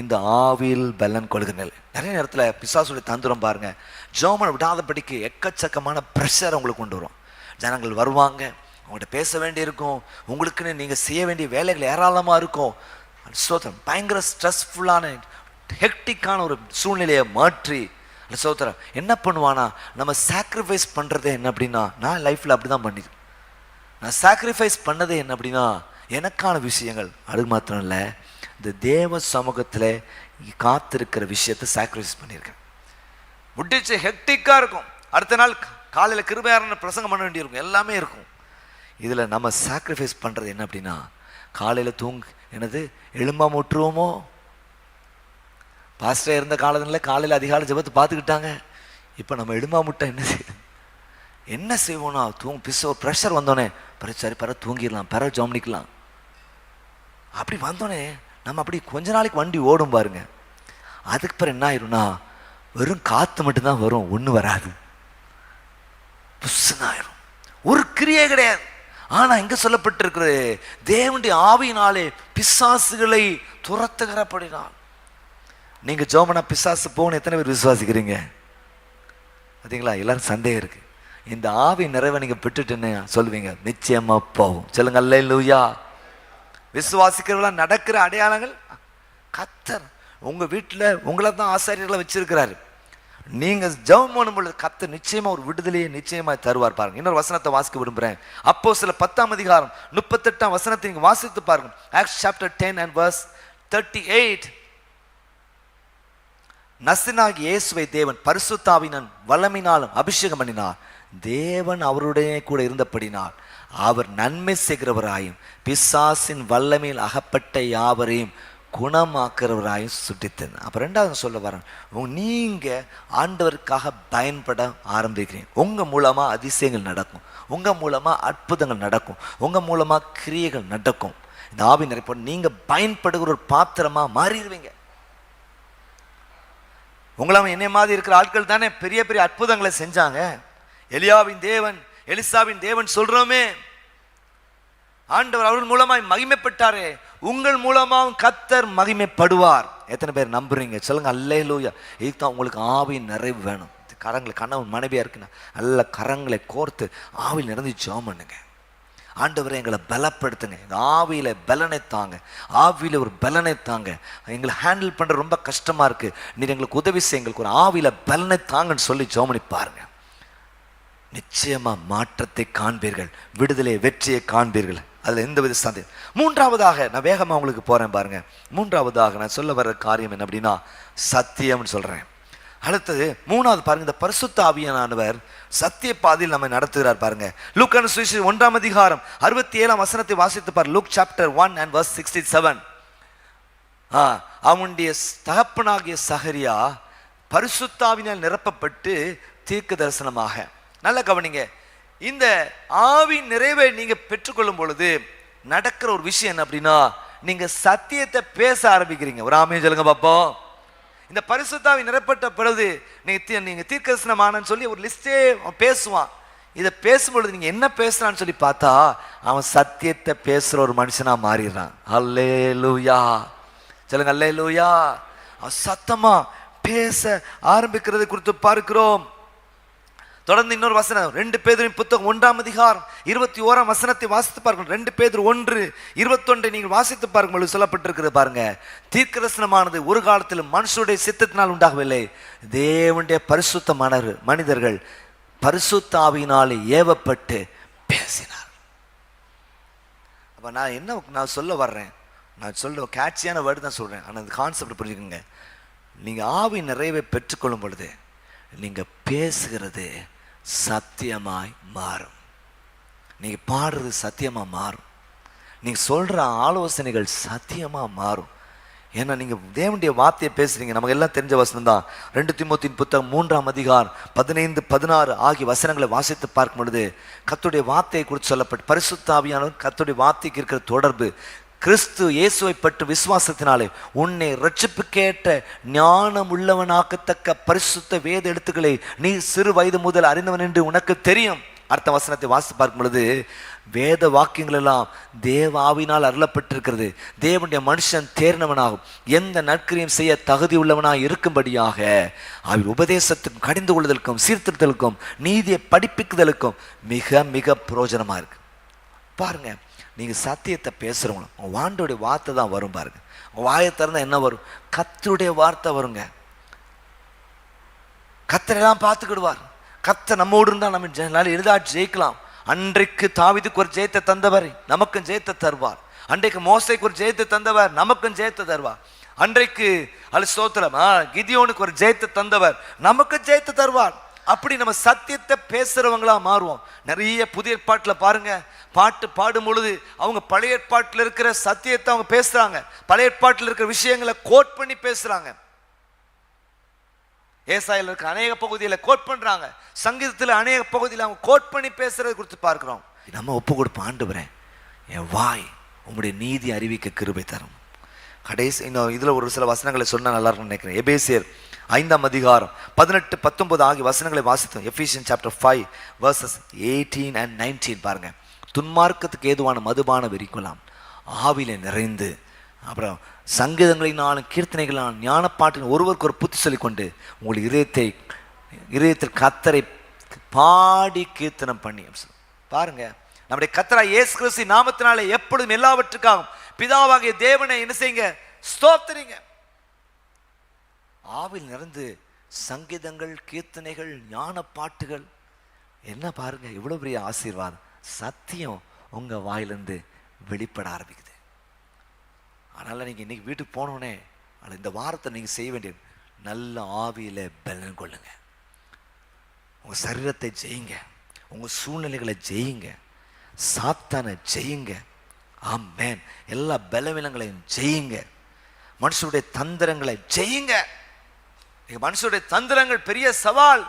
இந்த ஆவியில் பலன் கொள்கிற நிலை. நிறைய நேரத்துல பிசாசுடைய தந்திரம் பாருங்க, ஜோமனை விடாதபடிக்கு எக்கச்சக்கமான பிரஷர் உங்களுக்கு கொண்டு வரும். ஜனங்கள் வருவாங்க, உங்கள்கிட்ட பேச வேண்டி இருக்கும், உங்களுக்குன்னு நீங்க செய்ய வேண்டிய வேலைகள் ஏராளமா இருக்கும். சோத்திரம், பயங்கர ஸ்ட்ரெஸ்ஃபுல்லான ஹெக்டிக்கான ஒரு சூழ்நிலையை மாற்றி சோத்திரம் என்ன பண்ணுவானா, நம்ம சாக்ரிஃபைஸ் பண்றதே என்ன அப்படின்னா, நான் லைஃப்ல அப்படிதான் பண்ணிருக்கேன். நான் சாக்ரிஃபைஸ் பண்ணதே என்ன அப்படின்னா, எனக்கான விஷயங்கள். அது மாத்திரம் இல்லை, இந்த தேவ சமூகத்தில் காத்திருக்கிற விஷயத்தை சாக்ரிஃபைஸ் பண்ணியிருக்கேன். முடிச்சு ஹெக்டிக்கா இருக்கும், அடுத்த நாள் காலையில கிருபையாரன பிரசங்கம் பண்ண வேண்டியிருக்கும், எல்லாமே இருக்கும். இதில் நம்ம சாக்ரிஃபைஸ் பண்ணுறது என்ன அப்படின்னா, காலையில் எனது எழும்பாம விட்டுருவோமோ? பாஸ்டர் இருந்த காலத்தில் காலையில் அதிகாலை ஜெபத்தை பார்த்துக்கிட்டாங்க. இப்போ நம்ம எழும்பாம விட்டா என்ன செய்வோம்னா ஒரு ப்ரெஷர் வந்தோடனே சரி தூங்கிடலாம், ஜோம்னிக்கலாம். அப்படி வந்தோடனே நம்ம அப்படி கொஞ்ச நாளைக்கு வண்டி ஓடும் பாருங்க. அதுக்கு பிறகு என்ன ஆயிரும்னா வெறும் காற்று மட்டும்தான் வரும், ஒன்றும் வராது, புஷ்ஷுன்னு ஆயிரும், ஒரு கிரியே கிடையாது. ஆனா இங்க சொல்லப்பட்டிருக்கிறது தேவனுடைய ஆவியினாலே பிசாசுகளை துரத்துகிறபடினால். நீங்க ஜோமனா பிசாசு போகணும் எத்தனை பேர் விசுவாசிக்கிறீங்க? பார்த்தீங்களா? எல்லாரும் சந்தேகம் இருக்கு. இந்த ஆவி நிறைவை நீங்க பெற்றுட்டுன்னு சொல்லுவீங்க, நிச்சயமா போகும். சொல்லுங்க அல்லேலூயா. விசுவாசிக்கிறவங்களா நடக்கிற அடையாளங்கள் கர்த்தர் உங்க வீட்டுல உங்களை தான் ஆசாரியர்களை வச்சிருக்கிறாரு. நீங்க ஜெபம் பண்ணும் பொழுது கர்த்தர் நிச்சயமா ஒரு விடுதலையை நிச்சயமா தருவார். பாருங்க, இன்னொரு வசனத்தை வாசிக்க விரும்புறேன். அப்போஸ்தலர் 10ஆம் அதிகாரம் 38ஆம் வசனத்தை நீங்க வாசித்து பாருங்க. Acts chapter 10 and verse 38. நசரேயனாகிய இயேசுவை தேவன் பரிசுத்த ஆவியினாலும் வல்லமையினாலும் அபிஷேகம் பண்ணினார். தேவன் அவருடைய கூட இருந்தபடினால் அவர் நன்மை செய்கிறவராயும் பிசாசின் வல்லமையில் அகப்பட்ட யாவரையும் குணமாக்குறவராயும் சுட்டித்தன். அப்ப ரெண்டாவது சொல்ல வரேன், நீங்க ஆண்டவருக்காக பயன்பட ஆரம்பிக்கிறீங்க. உங்க மூலமா அதிசயங்கள் நடக்கும், உங்க மூலமா அற்புதங்கள் நடக்கும், உங்க மூலமா கிரியைகள் நடக்கும். இந்த ஆவி நிறைப்ப நீங்க பயன்படுகிற ஒரு பாத்திரமா மாறிடுவீங்க. உங்களாம என்னை மாதிரி இருக்கிற ஆட்கள் தானே பெரிய பெரிய அற்புதங்களை செஞ்சாங்க. எலியாவின் தேவன், எலிசாவின் தேவன் சொல்றோமே, ஆண்டவர் அவர்கள் மூலமாய் மகிமைப்பட்டாரே, உங்கள் மூலமாகவும் கர்த்தர் மகிமைப்படுவார். எத்தனை பேர் நம்புறீங்க? சொல்லுங்க அல்லேலூயா. இதுதான் உங்களுக்கு ஆவியின் நிறைவு வேணும். கரங்களை கணவன் மனைவியா இருக்குன்னா நல்ல கரங்களை கோர்த்து ஆவியில் நிறைந்து ஜெபம் பண்ணுங்க. ஆண்டவரை எங்களை பலப்படுத்துங்க, இந்த ஆவியில பலனை தாங்க, ஆவியில ஒரு பலனை தாங்க. எங்களை ஹேண்டில் பண்ற ரொம்ப கஷ்டமா இருக்கு, நீர் எங்களுக்கு உதவி செய்ய, எங்களுக்கு ஒரு ஆவியில பலனை தாங்கன்னு சொல்லி ஜெபம் பண்ணி பாருங்க. நிச்சயமா மாற்றத்தை காண்பீர்கள், விடுதலை வெற்றியை காண்பீர்கள். அதுல எந்த வித சந்தேகம். மூன்றாவதாக நான் வேகமா உங்களுக்கு போறேன் பாருங்க. மூன்றாவதாக நான் சொல்ல வர்ற காரியம் என்ன அப்படின்னா சத்தியம்னு சொல்றேன். அடுத்தது மூணாவது பாருங்க, இந்த பரிசுத்த ஆவியானவர் சத்திய பாதையில் நம்ம நடத்துகிறார் பாருங்க. லூக்கான சுவிசேஷம் 1ஆம் அதிகாரம் 67ஆம் வசனத்தை வாசித்து பாருங்க. Look chapter 1 and verse 67. அவனுடைய தகப்பனாகிய சகரியா பரிசுத்த ஆவியினால் நிரப்பப்பட்டு தீர்க்க தரிசனமாக. நல்ல கவனிங்க, இந்த ஆவி நிறைவை நீங்க பெற்றுக்கொள்ளும் பொழுது நடக்கிற ஒரு விஷயம் என்ன அப்படின்னா நீங்க சத்தியத்தை பேச ஆரம்பிக்கிறீங்க. ஒரு ஆமென் சொல்லுங்க பாப்போம். இந்த பரிசுத்த ஆவி நிரப்பட்ட பிறகு நீங்க தீர்க்கதரிசனமானன்னு சொல்லி ஒரு லிஸ்டே பேசுவான். இதை பேசும்பொழுது நீங்க என்ன பேசுறான்னு சொல்லி பார்த்தா அவன் சத்தியத்தை பேசுற ஒரு மனுஷனா மாறிடுறான். அல்லேலூயா சொல்லுங்க அல்லேலூயா. அவன் சத்தமா பேச ஆரம்பிக்கிறது குறித்து பார்க்கிறோம். தொடர்ந்து இன்னொரு வசனம் 2 பேதுருவின் புத்தகம் 1ஆம் அதிகாரம் 21ஆம் வசனத்தை வாசித்து பாருங்கள். 2 பேதுரு 1:21 நீங்கள் வாசித்து பாருங்கள். சொல்லப்பட்டிருக்கிறது பாருங்க, தீர்க்கதரிசனமானது ஒரு காலத்தில் மனுஷருடைய சித்தத்தினால் உண்டாகவில்லை, தேவனுடைய பரிசுத்த மனிதர்கள் பரிசுத்த ஆவியினாலே ஏவப்பட்டு பேசினார். அப்ப நான் சொல்ல வர்றேன், நான் சொல்ல கேட்சியான வேர்டு தான் சொல்றேன், ஆனால் அந்த கான்செப்ட் புரிஞ்சுக்கோங்க. நீங்க ஆவி நிறைவை பெற்றுக்கொள்ளும் பொழுது நீங்க பேசுகிறது சத்தியமாய் மாறும், நீங்க பாடுறது சத்தியமா மாறும், நீங்க சொல்ற ஆலோசனைகள் சத்தியமா மாறும். ஏன்னா நீங்க தேவனுடைய வார்த்தையை பேசுறீங்க. நமக்கு எல்லாம் தெரிஞ்ச வசனம் தான். 2 தீமோத்தேயுவின் புத்தகம் 3ஆம் அதிகாரம் 15, 16 ஆகிய வசனங்களை வாசித்து பார்க்கும் பொழுது கர்த்தருடைய வார்த்தையை குறித்து சொல்லப்பட்டு பரிசுத்த ஆவியானவர் கர்த்தருடைய வார்த்தைக்கு இருக்கிற தொடர்பு கிறிஸ்து இயேசுவை பற்றி விசுவாசத்தினாலே உன்னை ரட்சிப்புக்கேற்ற ஞானம் உள்ளவனாக்கத்தக்க பரிசுத்த வேத எழுத்துக்களை நீ சிறு வயது முதல் அறிந்தவன் என்று உனக்கு தெரியும். அடுத்த வசனத்தை வாசித்து பார்க்கும் பொழுது வேத வாக்கியங்கள் எல்லாம் தேவ ஆவியினால் அருளப்பட்டிருக்கிறது, தேவனுடைய மனுஷன் தேர்ந்தவனாகும் எந்த நற்கிரியம் செய்ய தகுதி உள்ளவனாக இருக்கும்படியாக அவர் உபதேசத்துக்கும் கடிந்து கொள்ளுதலுக்கும் சீர்திருத்தலுக்கும் நீதியை படிப்பிக்குதலுக்கும் மிக மிக பிரயோஜனமா இருக்கு. பாருங்க, நீங்க சத்தியத்தை பேசுறவங்களும் உங்க வாண்டோடைய வார்த்தை தான் வரும் பாருங்க. உங்க வாயை திறந்தா என்ன வரும்? கர்த்தருடைய வார்த்தை வருங்க. கர்த்தரெல்லாம் பார்த்துக்கிடுவார். கர்த்தர் நம்மோடு இருந்தால் நம்ம எளிதா ஜெயிக்கலாம். அன்றைக்கு தாவீதுக்கு ஒரு ஜெயத்தை தந்தவர் நமக்கும் ஜெயத்தை தருவார். அன்றைக்கு மோசேக்கு ஒரு ஜெயத்தை தந்தவர் நமக்கும் ஜெயத்தை தருவார். அன்றைக்கு ஸ்தோத்திரம் கிதியோனுக்கு ஒரு ஜெயத்தை தந்தவர் நமக்கு ஜெயத்தை தருவார். அப்படி நம்ம சத்தியத்தை பேசுறவங்களா மாறுவோம். நிறைய புதிய ஏற்பாட்டில் பாருங்க, பாட்டு பாடும் பொழுது அவங்க பழைய ஏற்பாட்டில் இருக்கிற சத்தியத்தை அவங்க பேசுறாங்க, பழைய ஏற்பாட்டில் இருக்கிற விஷயங்களை கோட் பண்ணி பேசுறாங்க. ஏசாயால இருக்க அநேக பகுதியில் கோட் பண்றாங்க, சங்கீதத்தில் அநேக பகுதியில் அவங்க கோட் பண்ணி பேசுறது குறித்து பார்க்கிறோம். நம்ம ஒப்பு கொடுப்போம், ஆண்டவரே என் வாய் உங்களுடைய நீதி அறிவிக்க கிருபை தரும். கடைசி இன்னும் இதுல ஒரு சில வசனங்களை சொன்னா நல்லா இருக்கும்னு நினைக்கிறேன். எபேசியர் 5ஆம் அதிகாரம் 18, 19 ஆகிய வசனங்களை வாசித்தோம். எஃபீசியன்ஸ் சாப்டர் 5 verses 18 and 19 பாருங்க. துன்மார்க்கத்துக்கு ஏதுவான மதுபான வெறிக்கொள்ளாம் ஆவிலே நிறைந்து, அப்புறம் சங்கீதங்களினாலும் கீர்த்தனைகளாலும் ஞானப்பாட்டின் ஒருவருக்கு ஒரு புத்தி சொல்லிக்கொண்டு உங்கள் இதயத்தில் கர்த்தரை பாடி கீர்த்தனம் பண்ணி பாருங்க. நம்முடைய கர்த்தராகிய இயேசு கிறிஸ்து நாமத்தினாலே எப்பொழுதும் எல்லாவற்றுக்காகவும் பிதாவாகிய தேவனை என்ன செய்யுங்க, ஸ்தோத்திரிங்க. ஆவில் நிறைந்து சங்கீதங்கள், கீர்த்தனைகள், ஞான பாட்டுகள், என்ன பாருங்க இவ்வளவு பெரிய ஆசீர்வாதம். சத்தியம் உங்க வாயிலிருந்து வெளிப்பட ஆரம்பிக்குது. அதனால நீங்க இன்னைக்கு வீட்டுக்கு போனோடனே இந்த வாரத்தை நீங்க செய்ய வேண்டியது, நல்ல ஆவியில பலன் கொள்ளுங்க. உங்க சரீரத்தை ஜெயிங்க, உங்க சூழ்நிலைகளை ஜெயிங்க, சாத்தானை ஜெயிங்க. ஆமென். எல்லா பலவீனங்களையும் ஜெயிங்க, மனுஷருடைய தந்திரங்களை ஜெயிங்க. மனுஷருடைய தந்திரங்கள் பெரிய சவால்.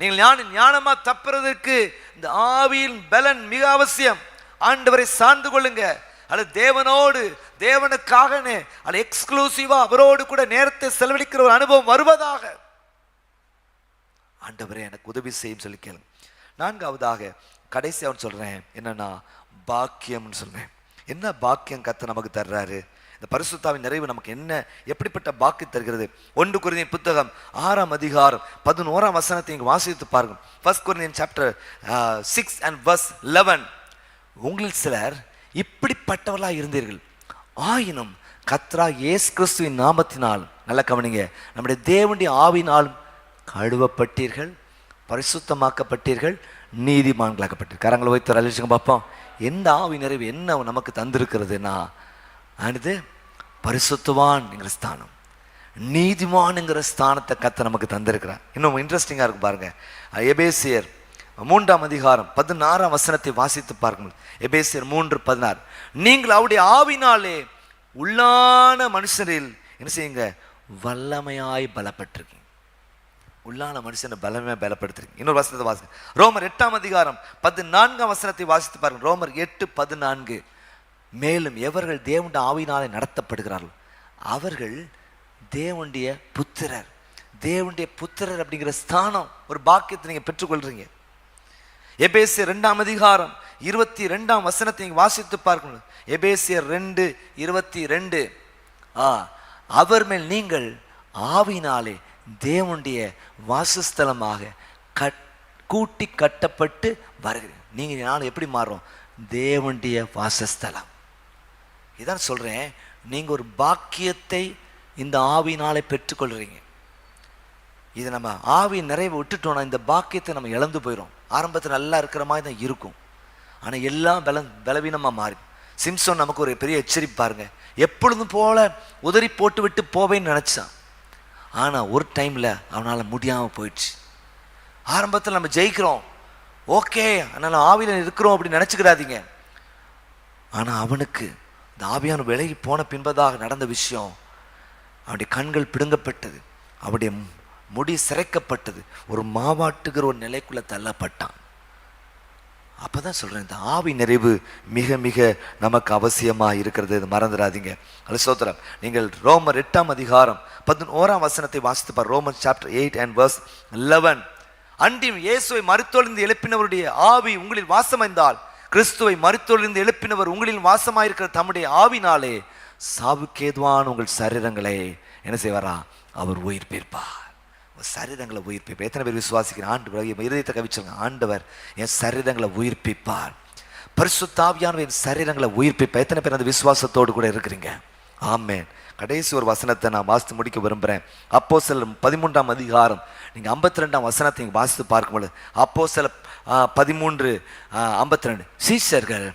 நீங்கள் ஞானமா தப்புறதுக்கு இந்த ஆவியின் பலன் மிக அவசியம். ஆண்டவரை சார்ந்து கொள்ளுங்க, அல்லது தேவனோடு தேவனுக்காக அல்லது எக்ஸ்க்ளூசிவா அவரோடு கூட நேரத்தை செலவழிக்கிற ஒரு அனுபவம் வருவதாக. ஆண்டவரே எனக்கு உதவி செய்யும் சொல்லி கேளுங்க. 4ஆவதாக கடைசி அவன் சொல்றேன் என்னன்னா பாக்கியம்னு சொல்றேன். என்ன பாக்கியம் கர்த்தர் நமக்கு தர்றாரு? இந்த பரிசுத்தாவின் நிறைவு நமக்கு என்ன எப்படிப்பட்ட பாக்கியம் தருகிறது? 1 கொரிந்தியர் புத்தகம் 6ஆம் அதிகாரம் 11ஆம் வசனத்தை இங்கு வாசித்து பாருங்க. 1 கொரிந்தியர் சாப்டர் 6 and verse 11. உங்களில் சிலர் இப்படிப்பட்டவர்களா இருந்தீர்கள், ஆயினும் கர்த்தராகிய இயேசு கிறிஸ்துவின் நாமத்தினால், நல்ல கவனிங்க, நம்முடைய தேவனுடைய ஆவியினால் கழுவப்பட்டீர்கள், பரிசுத்தமாக்கப்பட்டீர்கள், நீதிமான்களாக்கப்பட்டீர்கள். கரங்களை வைத்து அழிச்சுங்க பார்ப்போம். எந்த ஆவி நிறைவு என்ன நமக்கு தந்திருக்கிறதுனா, அது பரிசுத்தவான்ங்கிற ஸ்தானம், நீதிமான்ங்கிற ஸ்தானத்தை கர்த்தர் நமக்கு தந்திருக்கிறார். இன்னும் இன்ட்ரெஸ்டிங்கா இருக்கு பாருங்க. எபேசியர் 3ஆம் அதிகாரம் 16ஆம் வசனத்தை வாசித்து பாருங்கள். எபேசியர் 3:16. நீங்கள் அவருடைய ஆவினாலே உள்ளான மனுஷரில் என்ன செய்யுங்க, வல்லமையாய் பலப்பட்டிருக்கீங்க. உள்ளான மனுஷனை பலமையாய் பலப்படுத்திருக்கீங்க. இன்னொரு வசனத்தை வாசிங்க. ரோமர் 8ஆம் அதிகாரம் 14ஆம் வசனத்தை வாசித்து பாருங்க. ரோமர் 8:14. மேலும் எவர்கள் தேவனுடைய ஆவியினாலே நடத்தப்படுகிறார்கள் அவர்கள் தேவனுடைய புத்திரர். தேவனுடைய புத்திரர் அப்படிங்கிற ஸ்தானம், ஒரு பாக்கியத்தை நீங்க பெற்றுக்கொள்றீங்க. எபேசியர் 2ஆம் அதிகாரம் 22ஆம் வசனத்தை நீங்க வாசித்து பார்க்கணும். எபேசியர் 2:22. அவர் மேல் நீங்கள் ஆவியினாலே தேவனுடைய வாசஸ்தலமாக கூட்டி கட்டப்பட்டு வருகிறீர்கள். நீங்க நான் எப்படி மாறும்? தேவனுடைய வாசஸ்தலம். இதான் சொல்றேன், நீங்க ஒரு பாக்கியத்தை இந்த ஆவியினாலே பெற்றுக்கொள்றீங்க. இது நம்ம ஆவி நிறைவு விட்டுட்டோம்னா இந்த பாக்கியத்தை நம்ம இழந்து போயிடும். ஆரம்பத்தில் நல்லா இருக்கிற மாதிரி தான் இருக்கும், ஆனால் எல்லாம் பலவீனமாக மாறி. சிம்சோன் நமக்கு ஒரு பெரிய எச்சரிப்பு பாருங்க. எப்பொழுதும் போல உதறி போட்டு விட்டு போவேன்னு நினச்சான், ஆனால் ஒரு டைமில் அவனால் முடியாமல் போயிடுச்சு. ஆரம்பத்தில் நம்ம ஜெயிக்கிறோம், ஓகே, அதனால் ஆவியில் இருக்கிறோம் அப்படின்னு நினச்சிக்கிறாதீங்க. ஆனால் அவனுக்கு இந்த ஆவியான விலகி போன பின்பதாக நடந்த விஷயம், அவனுடைய கண்கள் பிடுங்கப்பட்டது, அவனுடைய முடி சிரைக்கப்பட்டது, ஒரு மாவாட்டுகிற ஒரு நிலைக்குள்ள தள்ளப்பட்டான். அப்பதான் சொல்றேன், இந்த ஆவி நிறைவு மிக மிக நமக்கு அவசியமா இருக்கிறது, மறந்துடாதீங்க. ஸ்தோத்திரம். நீங்கள் ரோமர் 8ஆம் அதிகாரம் 11ஆம் வசனத்தை வாசித்து பார். ரோமர் சாப்டர் 8 and verse 11. அன்றியும் இயேசுவை மரித்தோலிருந்து எழுப்பினவருடைய ஆவி உங்களில் வாசமைந்தால், கிறிஸ்துவை மரித்தோலிருந்து எழுப்பினவர் உங்களில் வாசமாயிருக்கிற தம்முடைய ஆவினாலே சாவுக்கேதுவான உங்கள் சரீரங்களை என்ன செய்வாரா? அவர் உயிர்ப்பிப்பார். சரீரங்களை உயிர்ப்பிப்பார். எத்தனை பேர் விசுவாசிக்கிறேன்? ஆண்டவர் இதயத்தை கவிச்சுங்க, ஆண்டவர் என் சரீரங்களை உயிர்ப்பிப்பார், பரிசுத்த ஆவியானவர் என் சரீரங்களை உயிர்ப்பிப்பார். எத்தனை பேர் அந்த விசுவாசத்தோடு கூட இருக்கிறீங்க? ஆமென். கடைசி ஒரு வசனத்தை நான் வாசித்து முடிக்க விரும்புகிறேன். அப்போஸ்தலர் 13ஆம் அதிகாரம் நீங்கள் 52ஆம் வசனத்தை நீங்கள் வாசித்து பார்க்கும்போது, அப்போஸ்தலர் 13:52, சீஷர்கள்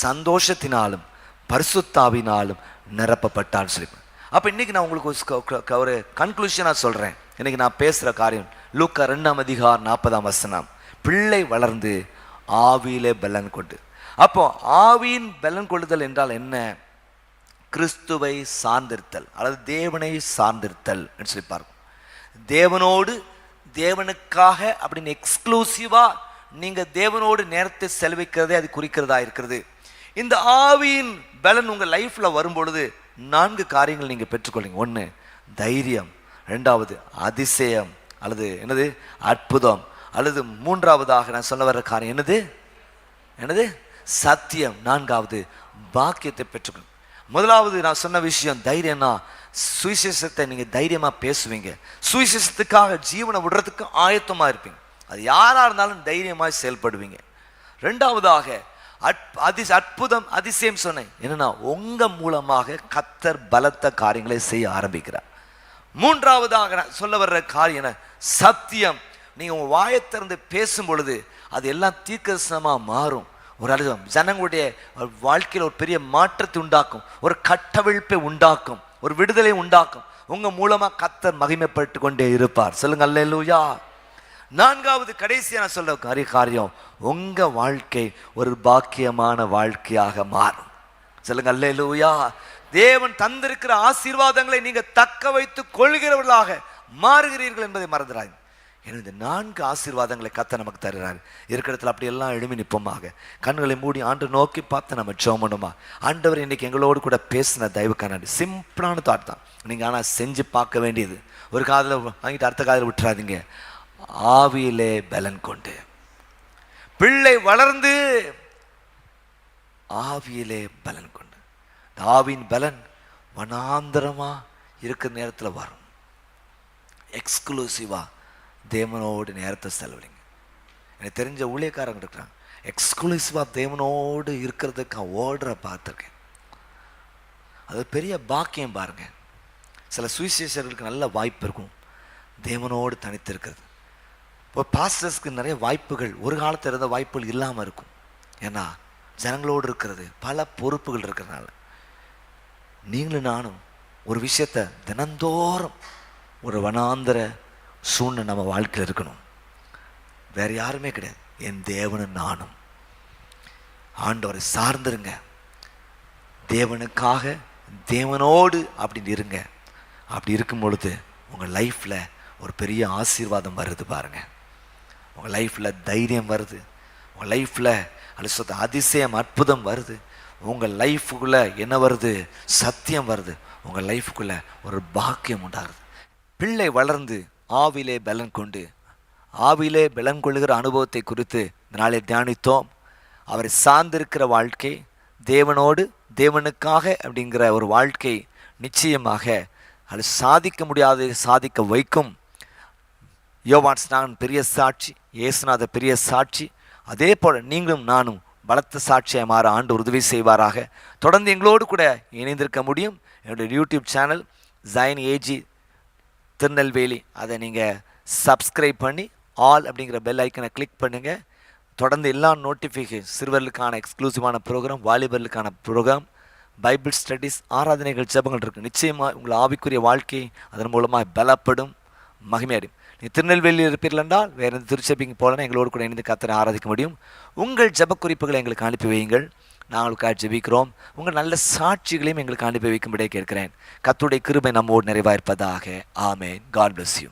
சந்தோஷத்தினாலும் பரிசுத்தாவினாலும் நிரப்பப்பட்டான்னு சொல்லி. அப்போ இன்னைக்கு நான் உங்களுக்கு ஒரு கன்க்ளூஷனாக சொல்கிறேன். இன்னைக்கு நான் பேசுகிற காரியம் லூக்கா 2ஆம் அதிகாரம் 40ஆம் வசனம். பிள்ளை வளர்ந்து ஆவியிலே பலன் கொண்டு. அப்போ ஆவியின் பலன் கொள்ளுதல் என்றால் என்ன? கிறிஸ்துவை சார்ந்திருத்தல் அல்லது தேவனை சார்ந்திருத்தல் என்று சொல்லி பார்க்கும். தேவனோடு தேவனுக்காக அப்படின்னு எக்ஸ்க்ளூசிவா நீங்க தேவனோடு நேரத்தை செலவிக்கிறதே அது குறிக்கிறதா இருக்கிறது. இந்த ஆவியின் பலன் உங்க லைஃப்ல வரும் பொழுது 4 காரியங்கள் நீங்க பெற்றுக்கொள்ளுங்க. 1 தைரியம், 2வது அதிசயம் அல்லது என்னது அற்புதம், அல்லது 3வதாக நான் சொல்ல வர்ற காரியம் என்னது சத்தியம், 4வது பாக்கியத்தை பெற்றுக்கணும். முதலாவது நான் சொன்ன விஷயம் தைரியம்னா, சுவிசேஷத்தை நீங்க தைரியமா பேசுவீங்க, சுவிசேஷத்துக்காக ஜீவனை விடுறதுக்கு ஆயத்தமா இருப்பீங்க, அது யாரா இருந்தாலும் தைரியமா செயல்படுவீங்க. 2வதாக அற்புதம் அதிசயம் சொன்னேன். என்னன்னா உங்க மூலமாக கர்த்தர் பலத்த காரியங்களை செய்ய ஆரம்பிக்கிறார். 3வதாக சொல்ல வர்ற காரியம் சத்தியம். நீங்க உங்க வாயை திறந்து பேசும் பொழுது அது எல்லாம் தீர்க்கதரிசனமா மாறும். ஒரு ஜனங்களுடைய வாழ்க்கையில் ஒரு பெரிய மாற்றத்தை உண்டாக்கும், ஒரு கட்டவிழ்ப்பை உண்டாக்கும், ஒரு விடுதலை உண்டாக்கும். உங்க மூலமா கர்த்தர் மகிமைப்பட்டு கொண்டே இருப்பார். சொல்லுங்க அல்லேலூயா. 4வது கடைசியா நான் சொல்ற காரியம் உங்க வாழ்க்கை ஒரு பாக்கியமான வாழ்க்கையாக மாறும். சொல்லுங்க அல்லேலூயா. தேவன் தந்திருக்கிற ஆசீர்வாதங்களை நீங்க தக்க வைத்துக் கொள்கிறவர்களாக மாறுகிறீர்கள் என்பதை மறந்துடாதீங்க. இந்த 4 ஆசீர்வாதங்களை கர்த்தர் நமக்கு தருகிறார். இருக்கிற இடத்துல அப்படி எல்லாம் எழுமி நிற்போமாக, கண்களை மூடி ஆண்டு நோக்கி பார்த்து நம்ம ஜெபம் பண்ணுமா. ஆண்டவர் இன்னைக்கு எங்களோடு கூட பேசின தயவுக்கான சிம்பிளான தாட் தான். நீங்க ஆனா செஞ்சு பார்க்க வேண்டியது. ஒரு காதில் வாங்கிட்டு அடுத்த காதில் விட்டுறாதீங்க. ஆவியிலே பலன் கொண்டு பிள்ளை வளர்ந்து ஆவியிலே பலன் கொண்டு. ஆவியின் பலன் வனாந்தரமா இருக்கிற நேரத்தில் வரும். எக்ஸ்க்ளூசிவா தேவனோடு நேரத்தை செலவழிங்க. எனக்கு தெரிஞ்ச ஊழியக்காரங்க இருக்கிறாங்க, எக்ஸ்க்ளூசிவாக தேவனோடு இருக்கிறதுக்கு ஓடுற பார்த்துருக்கேன். அது பெரிய பாக்கியம் பாருங்க. சில சுவிசேஷர்களுக்கு நல்ல வாய்ப்பு இருக்கும் தேவனோடு தனித்து இருக்கிறது. இப்போ பாஸ்டர்ஸ்க்கு நிறைய வாய்ப்புகள் ஒரு காலத்தில் இருந்த வாய்ப்புகள் இல்லாமல் இருக்கும். ஏன்னா ஜனங்களோடு இருக்கிறது, பல பொறுப்புகள் இருக்கிறதுனால. நீங்களும் நானும் ஒரு விஷயத்தை தினந்தோறும் ஒரு வனாந்தர சூழ்நிலை நம்ம வாழ்க்கையில் இருக்கணும். வேற யாருமே கிடையாது, என் தேவனும் நானும். ஆண்டவரை சார்ந்துருங்க, தேவனுக்காக தேவனோடு அப்படின்னு இருங்க. அப்படி இருக்கும் பொழுது உங்கள் லைஃப்பில் ஒரு பெரிய ஆசீர்வாதம் வருது பாருங்க. உங்கள் லைஃப்பில் தைரியம் வருது, உங்கள் லைஃப்பில் அல்லது அதிசயம் அற்புதம் வருது, உங்கள் லைஃபுக்குள்ளே என்ன வருது, சத்தியம் வருது, உங்கள் லைஃபுக்குள்ளே ஒரு பாக்கியம் உண்டாகுது. பிள்ளை வளர்ந்து ஆவிலே பலன் கொண்டு, ஆவிலே பலன் கொள்ளுகிற அனுபவத்தை குறித்து இந்த நாளில் தியானித்தோம். அவரை சார்ந்திருக்கிற வாழ்க்கை, தேவனோடு தேவனுக்காக அப்படிங்கிற ஒரு வாழ்க்கை நிச்சயமாக அது சாதிக்க முடியாத சாதிக்க வைக்கும். யோவான் ஸ்நானன் பெரிய சாட்சி, இயேசுநாதர் பெரிய சாட்சி. அதே போல் நீங்களும் நானும் பலத்த சாட்சியாக மாற ஆண்டவர் உதவி செய்வாராக. தொடர்ந்து எங்களோடு கூட இணைந்திருக்க முடியும். என்னுடைய YouTube channel join AG Tirunelveli, அதை நீங்கள் சப்ஸ்கிரைப் பண்ணி ஆல் அப்படிங்கிற பெல் ஐக்கனை கிளிக் பண்ணுங்கள். தொடர்ந்து எல்லா நோட்டிஃபிகேஷன், சிறுவர்களுக்கான எக்ஸ்க்ளூசிவான ப்ரோக்ராம், வாலிபர்களுக்கான ப்ரோக்ராம், பைபிள் ஸ்டடீஸ், ஆராதனைகள், ஜெபங்கள் இருக்குது. நிச்சயமாக உங்கள் ஆவிக்குரிய வாழ்க்கை அதன் மூலமாக பலப்படும், மகிமையடையும். நீ திருநெல்வேலியில் இருப்பீர்கள் என்றால் வேறு எந்த திருச்சபைக்கு போலனா எங்களோடு கூட இணைந்து கர்த்தரை ஆராதிக்க முடியும். உங்கள் ஜெப குறிப்புகளை எங்களுக்கு அனுப்பி வையுங்கள், நாங்களுக்காக ஜெபிக்கிறோம். உங்கள் நல்ல சாட்சிகளையும் எங்களுக்கு அனுப்பி வைக்கும்படியே கேட்கிறேன். கர்த்தருடைய கிருபை நம்மோடு நிறைவாயிருப்பதாக. ஆமென். God bless you.